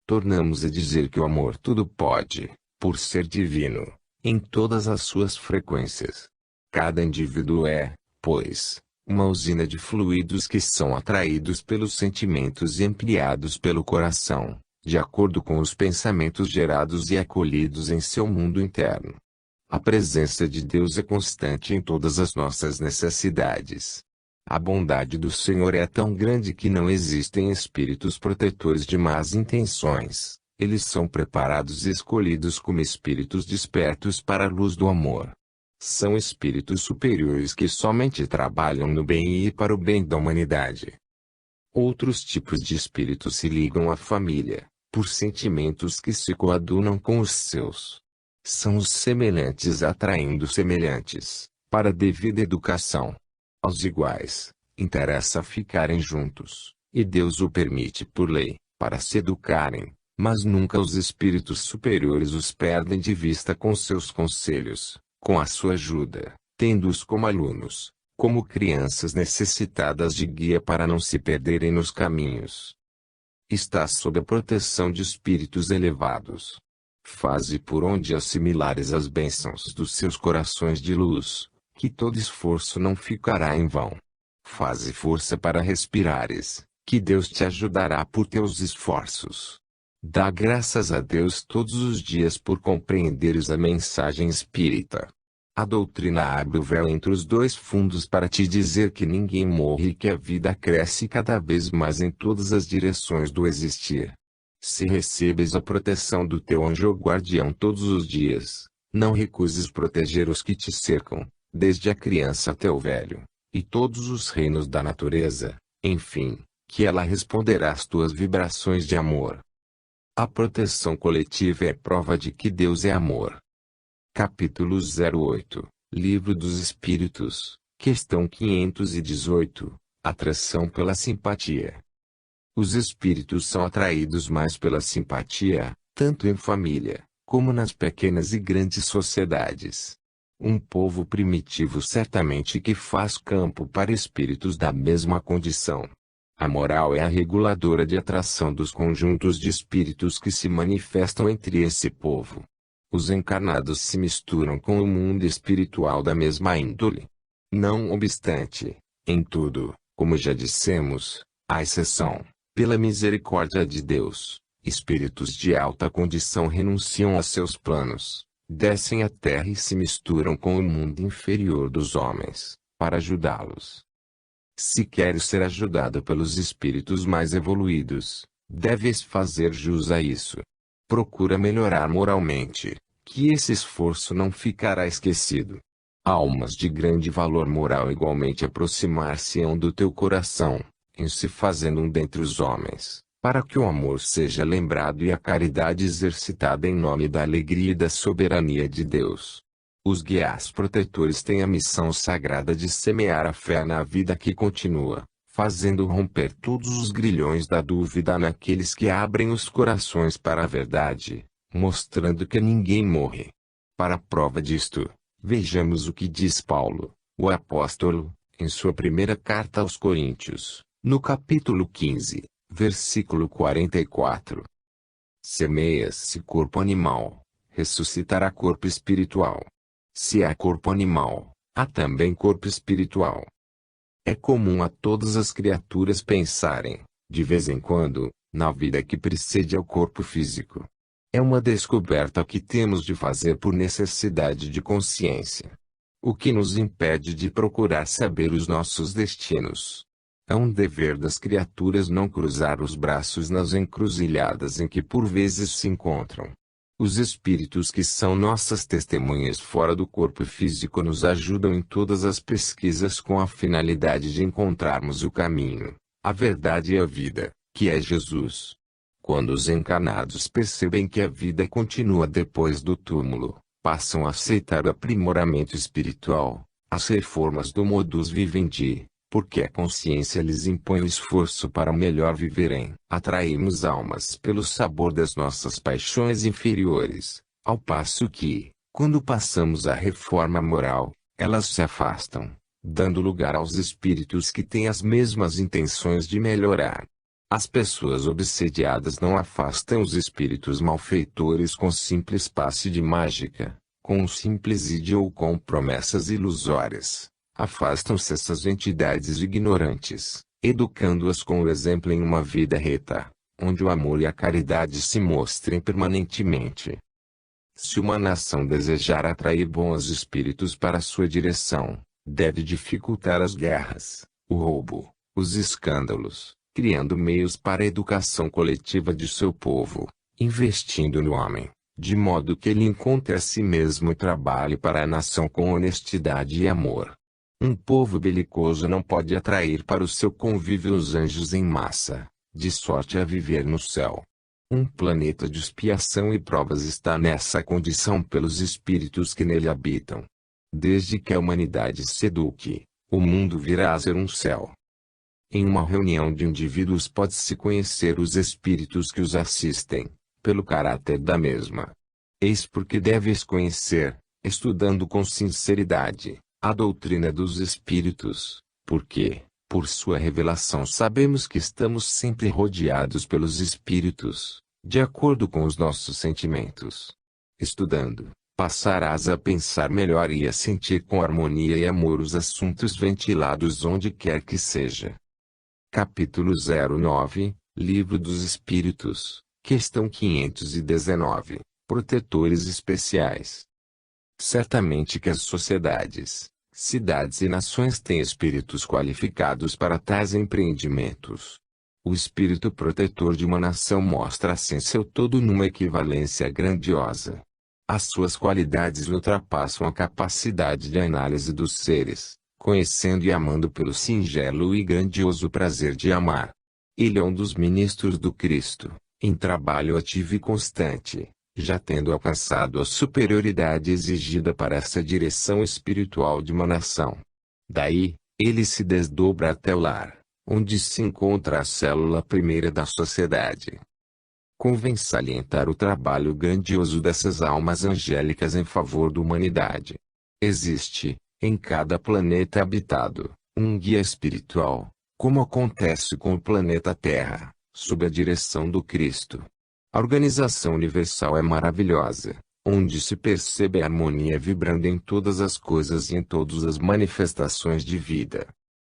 Tornamos a dizer que o amor tudo pode, por ser divino, em todas as suas frequências. Cada indivíduo é, pois, uma usina de fluidos que são atraídos pelos sentimentos e ampliados pelo coração, de acordo com os pensamentos gerados e acolhidos em seu mundo interno. A presença de Deus é constante em todas as nossas necessidades. A bondade do Senhor é tão grande que não existem espíritos protetores de más intenções. Eles são preparados e escolhidos como espíritos despertos para a luz do amor. São espíritos superiores que somente trabalham no bem e para o bem da humanidade. Outros tipos de espíritos se ligam à família, por sentimentos que se coadunam com os seus. São os semelhantes atraindo semelhantes, para devida educação. Aos iguais, interessa ficarem juntos, e Deus o permite por lei, para se educarem, mas nunca os espíritos superiores os perdem de vista com seus conselhos, com a sua ajuda, tendo-os como alunos, como crianças necessitadas de guia para não se perderem nos caminhos. Está sob a proteção de espíritos elevados. Faze por onde assimilares as bênçãos dos seus corações de luz, que todo esforço não ficará em vão. Faze força para respirares, que Deus te ajudará por teus esforços. Dá graças a Deus todos os dias por compreenderes a mensagem espírita. A doutrina abre o véu entre os dois fundos para te dizer que ninguém morre e que a vida cresce cada vez mais em todas as direções do existir. Se recebes a proteção do teu anjo guardião todos os dias, não recuses proteger os que te cercam, desde a criança até o velho, e todos os reinos da natureza, enfim, que ela responderá às tuas vibrações de amor. A proteção coletiva é prova de que Deus é amor. Capítulo 08, Livro dos Espíritos, questão 518, Atração pela simpatia. Os espíritos são atraídos mais pela simpatia, tanto em família, como nas pequenas e grandes sociedades. Um povo primitivo certamente que faz campo para espíritos da mesma condição. A moral é a reguladora de atração dos conjuntos de espíritos que se manifestam entre esse povo. Os encarnados se misturam com o mundo espiritual da mesma índole. Não obstante, em tudo, como já dissemos, à exceção, pela misericórdia de Deus, espíritos de alta condição renunciam a seus planos, descem à terra e se misturam com o mundo inferior dos homens, para ajudá-los. Se queres ser ajudado pelos espíritos mais evoluídos, deves fazer jus a isso. Procura melhorar moralmente, que esse esforço não ficará esquecido. Almas de grande valor moral igualmente aproximar-se-ão do teu coração, em se fazendo um dentre os homens, para que o amor seja lembrado e a caridade exercitada em nome da alegria e da soberania de Deus. Os guias protetores têm a missão sagrada de semear a fé na vida que continua, fazendo romper todos os grilhões da dúvida naqueles que abrem os corações para a verdade, mostrando que ninguém morre. Para prova disto, vejamos o que diz Paulo, o apóstolo, em sua primeira carta aos Coríntios, no capítulo 15, versículo 44. Semeia-se corpo animal, ressuscitará corpo espiritual. Se há corpo animal, há também corpo espiritual. É comum a todas as criaturas pensarem, de vez em quando, na vida que precede ao corpo físico. É uma descoberta que temos de fazer por necessidade de consciência. O que nos impede de procurar saber os nossos destinos? É um dever das criaturas não cruzar os braços nas encruzilhadas em que por vezes se encontram. Os espíritos que são nossas testemunhas fora do corpo físico nos ajudam em todas as pesquisas com a finalidade de encontrarmos o caminho, a verdade e a vida, que é Jesus. Quando os encarnados percebem que a vida continua depois do túmulo, passam a aceitar o aprimoramento espiritual, as reformas do modus vivendi, porque a consciência lhes impõe o esforço para melhor viverem. Atraímos almas pelo sabor das nossas paixões inferiores, ao passo que, quando passamos a reforma moral, elas se afastam, dando lugar aos espíritos que têm as mesmas intenções de melhorar. As pessoas obsediadas não afastam os espíritos malfeitores com simples passe de mágica, com um simples ide ou com promessas ilusórias. Afastam-se essas entidades ignorantes, educando-as com o exemplo em uma vida reta, onde o amor e a caridade se mostrem permanentemente. Se uma nação desejar atrair bons espíritos para sua direção, deve dificultar as guerras, o roubo, os escândalos, criando meios para a educação coletiva de seu povo, investindo no homem, de modo que ele encontre a si mesmo e trabalhe para a nação com honestidade e amor. Um povo belicoso não pode atrair para o seu convívio os anjos em massa, de sorte a viver no céu. Um planeta de expiação e provas está nessa condição pelos espíritos que nele habitam. Desde que a humanidade se eduque, o mundo virá a ser um céu. Em uma reunião de indivíduos pode-se conhecer os espíritos que os assistem, pelo caráter da mesma. Eis porque deves conhecer, estudando com sinceridade, a doutrina dos espíritos, porque, por sua revelação sabemos que estamos sempre rodeados pelos espíritos, de acordo com os nossos sentimentos. Estudando, passarás a pensar melhor e a sentir com harmonia e amor os assuntos ventilados onde quer que seja. Capítulo 09, Livro dos Espíritos, Questão 519. Protetores especiais. Certamente que as sociedades, cidades e nações têm espíritos qualificados para tais empreendimentos. O espírito protetor de uma nação mostra assim seu todo numa equivalência grandiosa. As suas qualidades ultrapassam a capacidade de análise dos seres, conhecendo e amando pelo singelo e grandioso prazer de amar. Ele é um dos ministros do Cristo, em trabalho ativo e constante, já tendo alcançado a superioridade exigida para essa direção espiritual de uma nação. Daí, ele se desdobra até o lar, onde se encontra a célula primeira da sociedade. Convém salientar o trabalho grandioso dessas almas angélicas em favor da humanidade. Existe, em cada planeta habitado, um guia espiritual, como acontece com o planeta Terra, sob a direção do Cristo. A organização universal é maravilhosa, onde se percebe a harmonia vibrando em todas as coisas e em todas as manifestações de vida.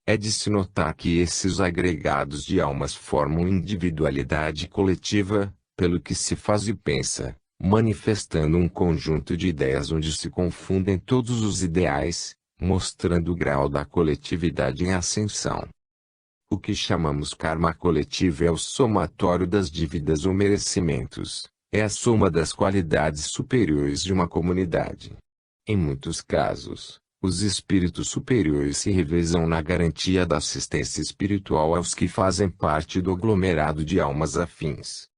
É de se notar que esses agregados de almas formam individualidade coletiva, pelo que se faz e pensa, manifestando um conjunto de ideias onde se confundem todos os ideais, mostrando o grau da coletividade em ascensão. O que chamamos karma coletivo é o somatório das dívidas ou merecimentos, é a soma das qualidades superiores de uma comunidade. Em muitos casos, os espíritos superiores se revezam na garantia da assistência espiritual aos que fazem parte do aglomerado de almas afins.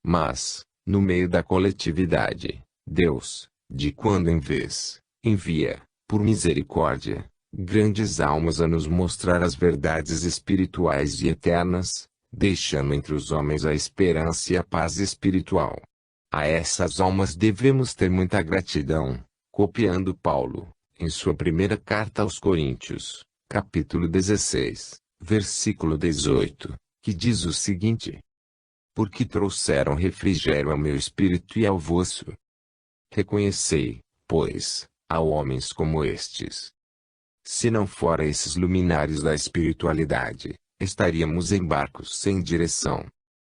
Mas, no meio da coletividade, Deus, de quando em vez, envia, por misericórdia, grandes almas a nos mostrar as verdades espirituais e eternas, deixando entre os homens a esperança e a paz espiritual. A essas almas devemos ter muita gratidão, copiando Paulo, em sua primeira carta aos Coríntios, capítulo 16, versículo 18, que diz o seguinte: porque trouxeram refrigério ao meu espírito e ao vosso. Reconhecei, pois, a homens como estes. Se não fora esses luminares da espiritualidade, estaríamos em barcos sem direção.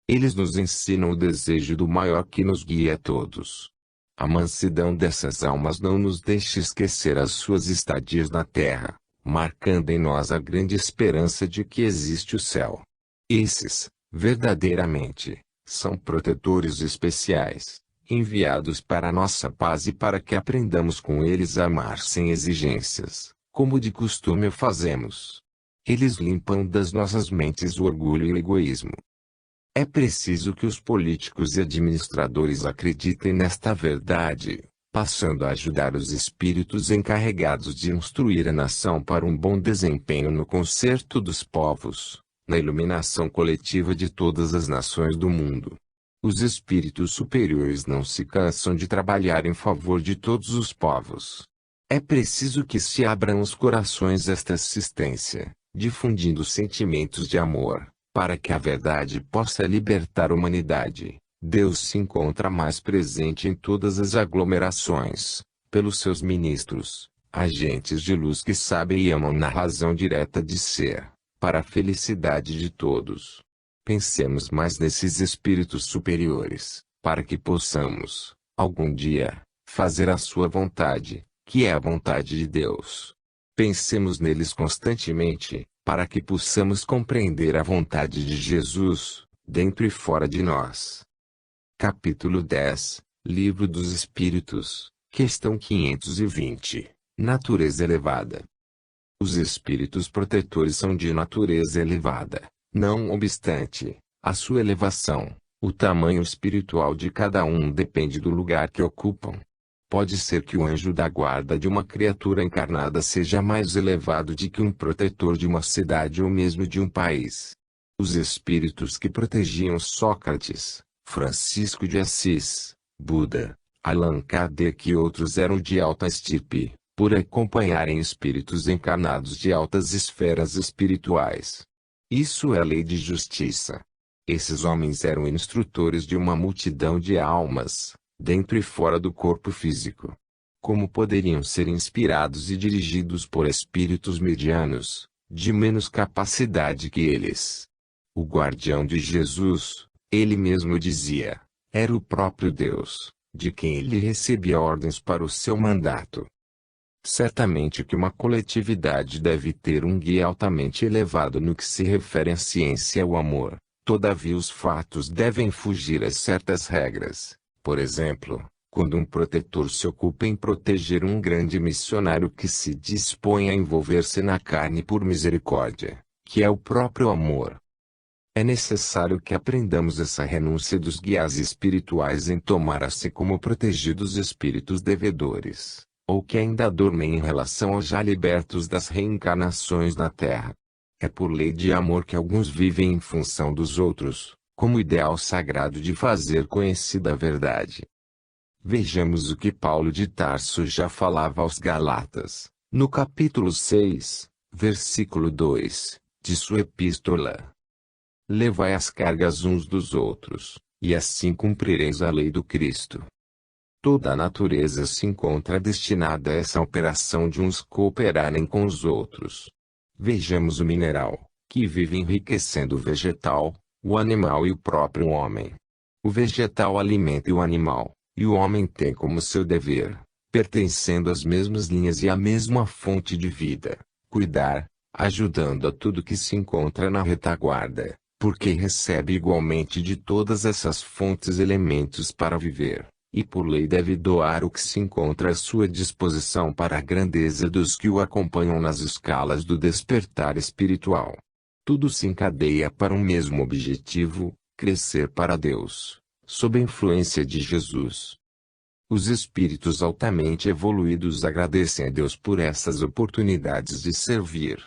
Eles nos ensinam o desejo do maior que nos guia a todos. A mansidão dessas almas não nos deixa esquecer as suas estadias na terra, marcando em nós a grande esperança de que existe o céu. Esses, verdadeiramente, são protetores especiais, enviados para a nossa paz e para que aprendamos com eles a amar sem exigências, como de costume o fazemos. Eles limpam das nossas mentes o orgulho e o egoísmo. É preciso que os políticos e administradores acreditem nesta verdade, passando a ajudar os espíritos encarregados de instruir a nação para um bom desempenho no concerto dos povos, na iluminação coletiva de todas as nações do mundo. Os espíritos superiores não se cansam de trabalhar em favor de todos os povos. É preciso que se abram os corações a esta assistência, difundindo sentimentos de amor, para que a verdade possa libertar a humanidade. Deus se encontra mais presente em todas as aglomerações, pelos seus ministros, agentes de luz que sabem e amam na razão direta de ser, para a felicidade de todos. Pensemos mais nesses espíritos superiores, para que possamos, algum dia, fazer a sua vontade, que é a vontade de Deus. Pensemos neles constantemente, para que possamos compreender a vontade de Jesus, dentro e fora de nós. Capítulo 10, Livro dos Espíritos, questão 520, Natureza elevada. Os espíritos protetores são de natureza elevada. Não obstante, a sua elevação, o tamanho espiritual de cada um depende do lugar que ocupam. Pode ser que o anjo da guarda de uma criatura encarnada seja mais elevado do que um protetor de uma cidade ou mesmo de um país. Os espíritos que protegiam Sócrates, Francisco de Assis, Buda, Allan Kardec e outros eram de alta estirpe, por acompanharem espíritos encarnados de altas esferas espirituais. Isso é lei de justiça. Esses homens eram instrutores de uma multidão de almas, dentro e fora do corpo físico. Como poderiam ser inspirados e dirigidos por espíritos medianos, de menos capacidade que eles? O guardião de Jesus, Ele mesmo dizia, era o próprio Deus, de quem ele recebia ordens para o seu mandato. Certamente que uma coletividade deve ter um guia altamente elevado no que se refere à ciência e ao amor, todavia os fatos devem fugir a certas regras. Por exemplo, quando um protetor se ocupa em proteger um grande missionário que se dispõe a envolver-se na carne por misericórdia, que é o próprio amor. É necessário que aprendamos essa renúncia dos guias espirituais em tomar a si como protegidos espíritos devedores, ou que ainda dormem em relação aos já libertos das reencarnações na Terra. É por lei de amor que alguns vivem em função dos outros, como ideal sagrado de fazer conhecida a verdade. Vejamos o que Paulo de Tarso já falava aos Galatas, no capítulo 6, versículo 2, de sua epístola. Levai as cargas uns dos outros, e assim cumprireis a lei do Cristo. Toda a natureza se encontra destinada a essa operação de uns cooperarem com os outros. Vejamos o mineral, que vive enriquecendo o vegetal, o animal e o próprio homem. O vegetal alimenta o animal, e o homem tem como seu dever, pertencendo às mesmas linhas e à mesma fonte de vida, cuidar, ajudando a tudo que se encontra na retaguarda, porque recebe igualmente de todas essas fontes elementos para viver, e por lei deve doar o que se enconra à sua disposição para a grandeza dos que o acompanham nas escalas do despertar espiritual. Tudo se encadeia para um mesmo objetivo, crescer para Deus, sob a influência de Jesus. Os espíritos altamente evoluídos agradecem a Deus por essas oportunidades de servir.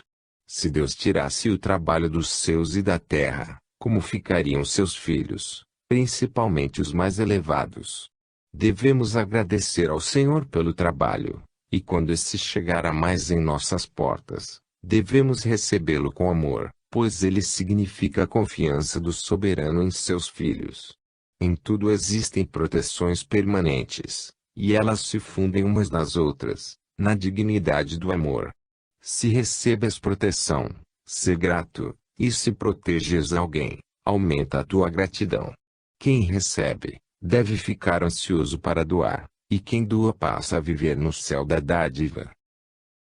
Se Deus tirasse o trabalho dos seus e da terra, como ficariam seus filhos, principalmente os mais elevados? Devemos agradecer ao Senhor pelo trabalho, e quando esse chegar a mais em nossas portas, devemos recebê-lo com amor, pois ele significa a confiança do soberano em seus filhos. Em tudo existem proteções permanentes, e elas se fundem umas nas outras, na dignidade do amor. Se recebes proteção, sê grato, e se proteges alguém, aumenta a tua gratidão. Quem recebe, deve ficar ansioso para doar, e quem doa passa a viver no céu da dádiva.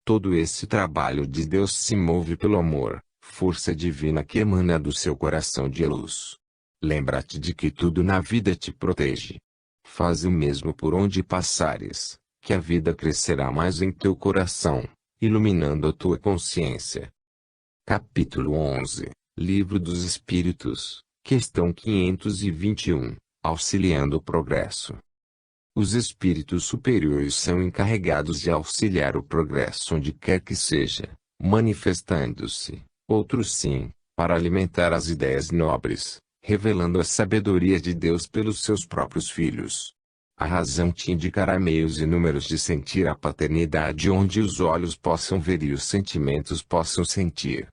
Todo esse trabalho de Deus se move pelo amor, força divina que emana do seu coração de luz. Lembra-te de que tudo na vida te protege. Faz o mesmo por onde passares, que a vida crescerá mais em teu coração, iluminando a tua consciência. Capítulo 11, Livro dos Espíritos, questão 521, auxiliando o progresso. Os espíritos superiores são encarregados de auxiliar o progresso onde quer que seja, manifestando-se, outros sim, para alimentar as ideias nobres, revelando a sabedoria de Deus pelos seus próprios filhos. A razão te indicará meios inúmeros de sentir a paternidade onde os olhos possam ver e os sentimentos possam sentir.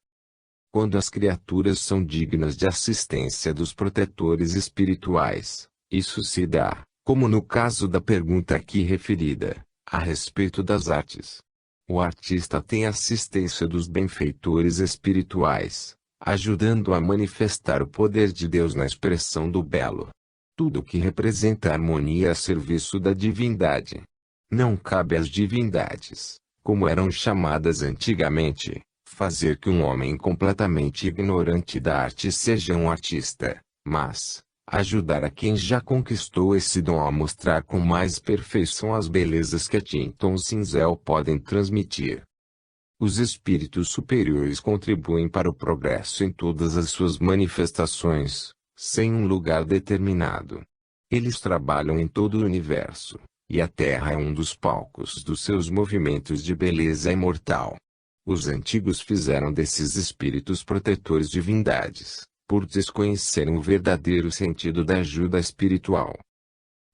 Quando as criaturas são dignas de assistência dos protetores espirituais, isso se dá, como no caso da pergunta aqui referida, a respeito das artes. O artista tem assistência dos benfeitores espirituais, ajudando a manifestar o poder de Deus na expressão do belo. Tudo o que representa harmonia a serviço da divindade. Não cabe às divindades, como eram chamadas antigamente, fazer que um homem completamente ignorante da arte seja um artista, mas ajudar a quem já conquistou esse dom a mostrar com mais perfeição as belezas que a tinta ou o cinzel podem transmitir. Os espíritos superiores contribuem para o progresso em todas as suas manifestações, sem um lugar determinado. Eles trabalham em todo o universo, e a Terra é um dos palcos dos seus movimentos de beleza imortal. Os antigos fizeram desses espíritos protetores divindades, por desconhecerem o verdadeiro sentido da ajuda espiritual.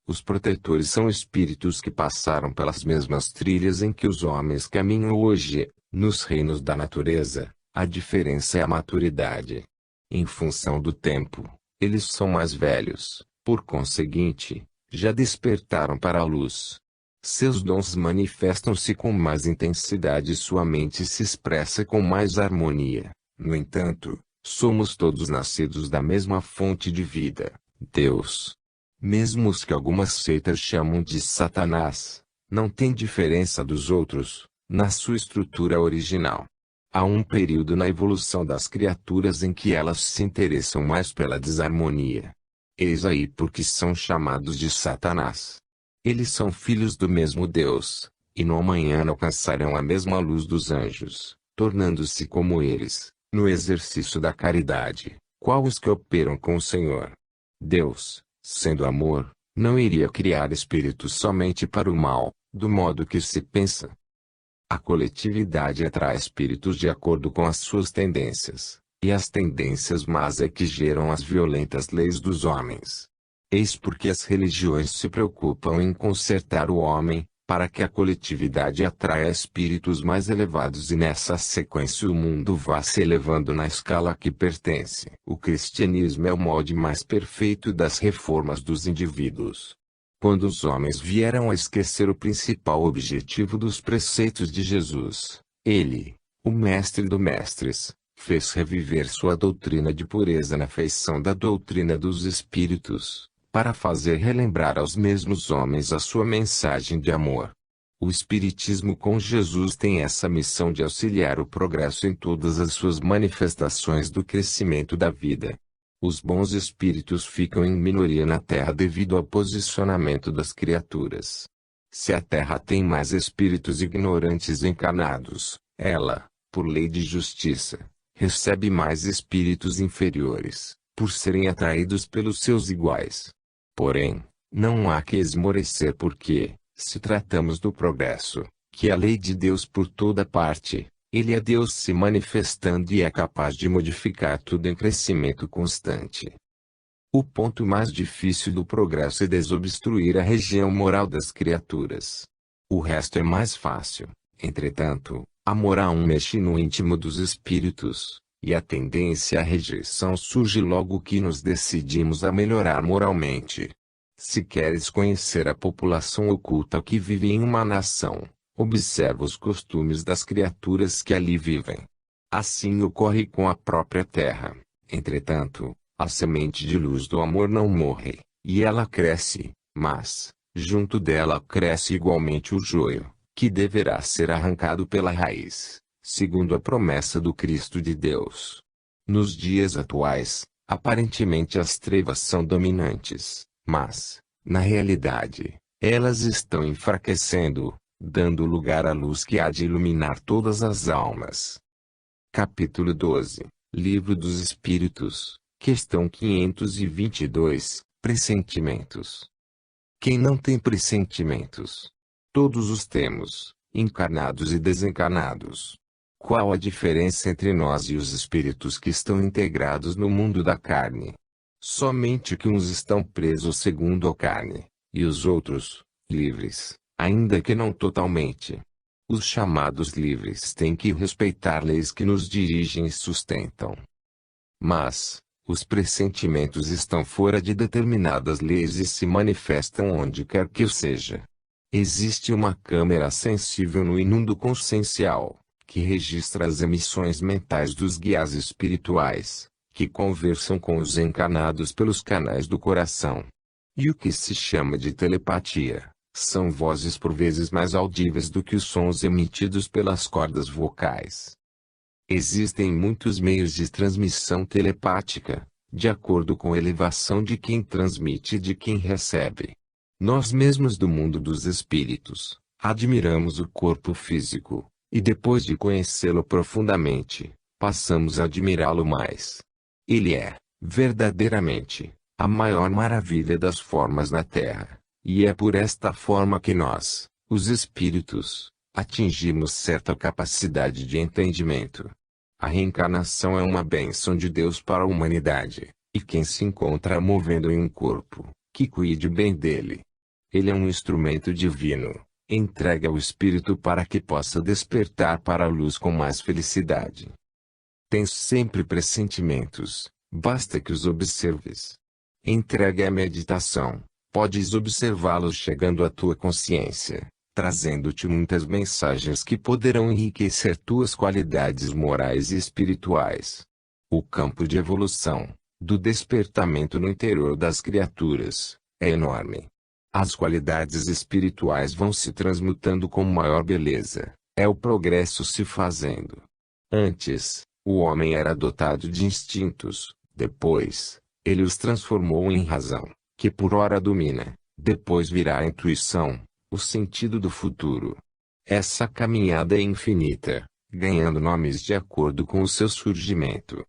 Os protetores são espíritos que passaram pelas mesmas trilhas em que os homens caminham hoje, nos reinos da natureza. A diferença é a maturidade. Em função do tempo, eles são mais velhos, por conseguinte, já despertaram para a luz. Seus dons manifestam-se com mais intensidade e sua mente se expressa com mais harmonia. No entanto, somos todos nascidos da mesma fonte de vida, Deus. Mesmo os que algumas seitas chamam de Satanás, não tem diferença dos outros, na sua estrutura original. Há um período na evolução das criaturas em que elas se interessam mais pela desarmonia. Eis aí porque são chamados de Satanás. Eles são filhos do mesmo Deus, e no amanhã alcançarão a mesma luz dos anjos, tornando-se como eles, no exercício da caridade, qual os que operam com o Senhor. Deus, sendo amor, não iria criar espíritos somente para o mal, do modo que se pensa. A coletividade atrai espíritos de acordo com as suas tendências, e as tendências más é que geram as violentas leis dos homens. Eis porque as religiões se preocupam em consertar o homem, para que a coletividade atraia espíritos mais elevados e nessa sequência o mundo vá se elevando na escala a que pertence. O cristianismo é o molde mais perfeito das reformas dos indivíduos. Quando os homens vieram a esquecer o principal objetivo dos preceitos de Jesus, ele, o mestre dos mestres, fez reviver sua doutrina de pureza na feição da doutrina dos espíritos, para fazer relembrar aos mesmos homens a sua mensagem de amor. O Espiritismo com Jesus tem essa missão de auxiliar o progresso em todas as suas manifestações do crescimento da vida. Os bons espíritos ficam em minoria na Terra devido ao posicionamento das criaturas. Se a Terra tem mais espíritos ignorantes encarnados, ela, por lei de justiça, recebe mais espíritos inferiores, por serem atraídos pelos seus iguais. Porém, não há que esmorecer porque, se tratamos do progresso, que é a lei de Deus por toda parte, ele é Deus se manifestando e é capaz de modificar tudo em crescimento constante. O ponto mais difícil do progresso é desobstruir a região moral das criaturas. O resto é mais fácil. Entretanto, a moral mexe no íntimo dos espíritos, e a tendência à rejeição surge logo que nos decidimos a melhorar moralmente. Se queres conhecer a população oculta que vive em uma nação, observa os costumes das criaturas que ali vivem. Assim ocorre com a própria terra. Entretanto, a semente de luz do amor não morre, e ela cresce, mas, junto dela cresce igualmente o joio, que deverá ser arrancado pela raiz, segundo a promessa do Cristo de Deus. Nos dias atuais, aparentemente as trevas são dominantes, mas, na realidade, elas estão enfraquecendo, dando lugar à luz que há de iluminar todas as almas. Capítulo 12, Livro dos Espíritos, questão 522, Pressentimentos. Quem não tem pressentimentos? Todos os temos, encarnados e desencarnados. Qual a diferença entre nós e os espíritos que estão integrados no mundo da carne? Somente que uns estão presos segundo a carne, e os outros, livres, ainda que não totalmente. Os chamados livres têm que respeitar leis que nos dirigem e sustentam. Mas, os pressentimentos estão fora de determinadas leis e se manifestam onde quer que seja. Existe uma câmera sensível no inundo consciencial, que registra as emissões mentais dos guias espirituais, que conversam com os encarnados pelos canais do coração. E o que se chama de telepatia, são vozes por vezes mais audíveis do que os sons emitidos pelas cordas vocais. Existem muitos meios de transmissão telepática, de acordo com a elevação de quem transmite e de quem recebe. Nós mesmos do mundo dos espíritos, admiramos o corpo físico, e depois de conhecê-lo profundamente, passamos a admirá-lo mais. Ele é, verdadeiramente, a maior maravilha das formas na Terra, e é por esta forma que nós, os espíritos, atingimos certa capacidade de entendimento. A reencarnação é uma bênção de Deus para a humanidade, e quem se encontra movendo em um corpo, que cuide bem dele. Ele é um instrumento divino, entregue ao espírito para que possa despertar para a luz com mais felicidade. Tens sempre pressentimentos, basta que os observes. Entregue à meditação, podes observá-los chegando à tua consciência, trazendo-te muitas mensagens que poderão enriquecer tuas qualidades morais e espirituais. O campo de evolução, do despertamento no interior das criaturas, é enorme. As qualidades espirituais vão se transmutando com maior beleza, é o progresso se fazendo. Antes, o homem era dotado de instintos, depois, ele os transformou em razão, que por ora domina, depois virá a intuição, o sentido do futuro. Essa caminhada é infinita, ganhando nomes de acordo com o seu surgimento.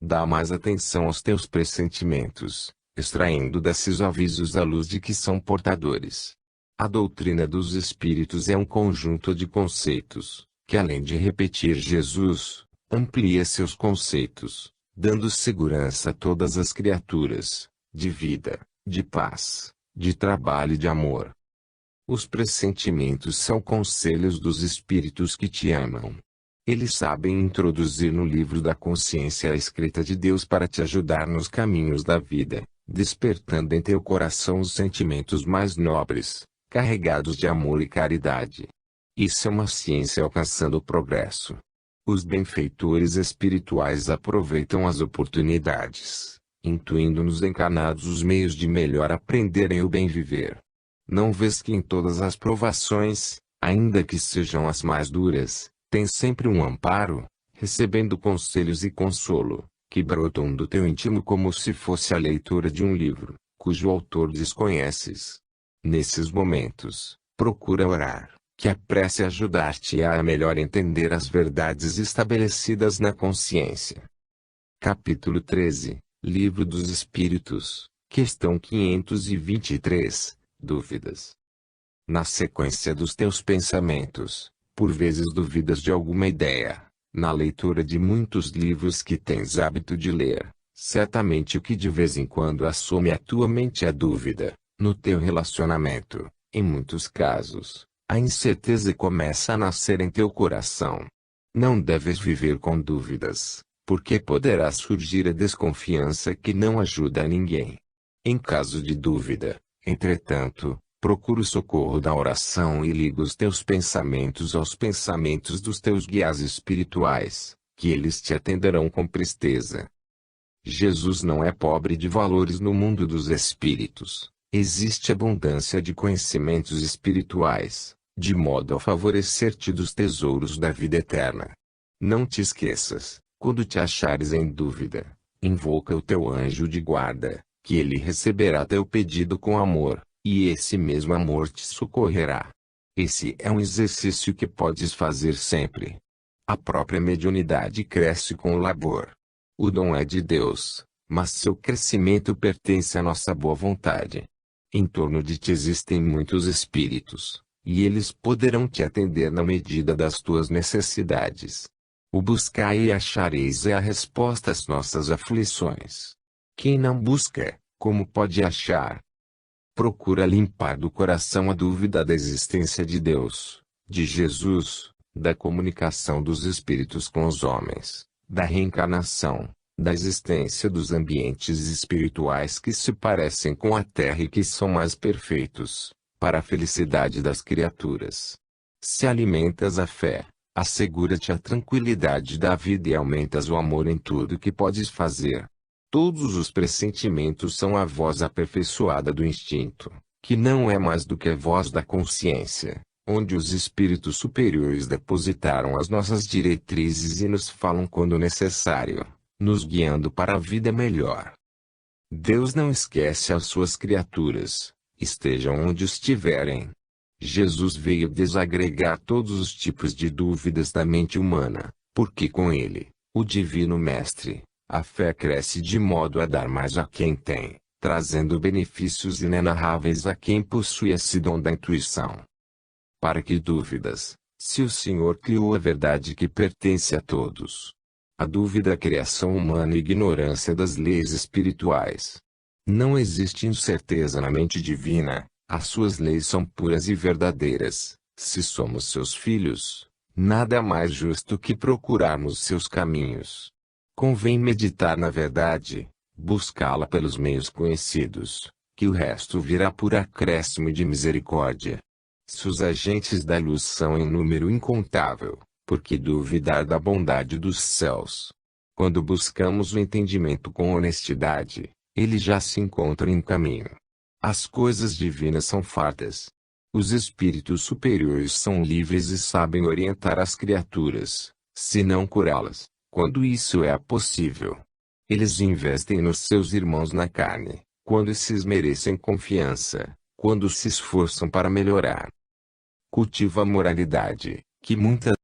Dá mais atenção aos teus pressentimentos, extraindo desses avisos a luz de que são portadores. A doutrina dos espíritos é um conjunto de conceitos, que além de repetir Jesus, amplia seus conceitos, dando segurança a todas as criaturas, de vida, de paz, de trabalho e de amor. Os pressentimentos são conselhos dos espíritos que te amam. Eles sabem introduzir no livro da consciência a escrita de Deus para te ajudar nos caminhos da vida, despertando em teu coração os sentimentos mais nobres, carregados de amor e caridade. Isso é uma ciência alcançando o progresso. Os benfeitores espirituais aproveitam as oportunidades, intuindo nos encarnados os meios de melhor aprenderem o bem viver. Não vês que em todas as provações, ainda que sejam as mais duras, tem sempre um amparo, recebendo conselhos e consolo, que brotam do teu íntimo como se fosse a leitura de um livro, cujo autor desconheces. Nesses momentos, procura orar, que a prece ajudar-te-á a melhor entender as verdades estabelecidas na consciência. Capítulo 13, Livro dos Espíritos, questão 523, dúvidas. Na sequência dos teus pensamentos, por vezes duvidas de alguma ideia, na leitura de muitos livros que tens hábito de ler, certamente o que de vez em quando assume à tua mente é dúvida, no teu relacionamento, em muitos casos, a incerteza começa a nascer em teu coração. Não deves viver com dúvidas, porque poderá surgir a desconfiança que não ajuda a ninguém. Em caso de dúvida, entretanto, procura o socorro da oração e liga os teus pensamentos aos pensamentos dos teus guias espirituais, que eles te atenderão com presteza. Jesus não é pobre de valores no mundo dos espíritos. Existe abundância de conhecimentos espirituais, de modo a favorecer-te dos tesouros da vida eterna. Não te esqueças, quando te achares em dúvida, invoca o teu anjo de guarda, que ele receberá teu pedido com amor, e esse mesmo amor te socorrerá. Esse é um exercício que podes fazer sempre. A própria mediunidade cresce com o labor. O dom é de Deus, mas seu crescimento pertence à nossa boa vontade. Em torno de ti existem muitos espíritos, e eles poderão te atender na medida das tuas necessidades. O buscai e achareis é a resposta às nossas aflições. Quem não busca, como pode achar? Procura limpar do coração a dúvida da existência de Deus, de Jesus, da comunicação dos espíritos com os homens, da reencarnação, da existência dos ambientes espirituais que se parecem com a terra e que são mais perfeitos, para a felicidade das criaturas. Se alimentas a fé, assegura-te a tranquilidade da vida e aumentas o amor em tudo que podes fazer. Todos os pressentimentos são a voz aperfeiçoada do instinto, que não é mais do que a voz da consciência, onde os espíritos superiores depositaram as nossas diretrizes e nos falam quando necessário, nos guiando para a vida melhor. Deus não esquece as suas criaturas, estejam onde estiverem. Jesus veio desagregar todos os tipos de dúvidas da mente humana, porque com ele, o Divino Mestre, a fé cresce de modo a dar mais a quem tem, trazendo benefícios inenarráveis a quem possui esse dom da intuição. Para que dúvidas, se o Senhor criou a verdade que pertence a todos? A dúvida é a criação humana e ignorância das leis espirituais. Não existe incerteza na mente divina, as suas leis são puras e verdadeiras. Se somos seus filhos, nada é mais justo que procurarmos seus caminhos. Convém meditar na verdade, buscá-la pelos meios conhecidos, que o resto virá por acréscimo de misericórdia. Se os agentes da luz são em número incontável, por que duvidar da bondade dos céus? Quando buscamos o entendimento com honestidade, ele já se encontra em caminho. As coisas divinas são fartas. Os espíritos superiores são livres e sabem orientar as criaturas, se não curá-las, quando isso é possível. Eles investem nos seus irmãos na carne, quando esses merecem confiança, quando se esforçam para melhorar. Cultiva a moralidade, que muitas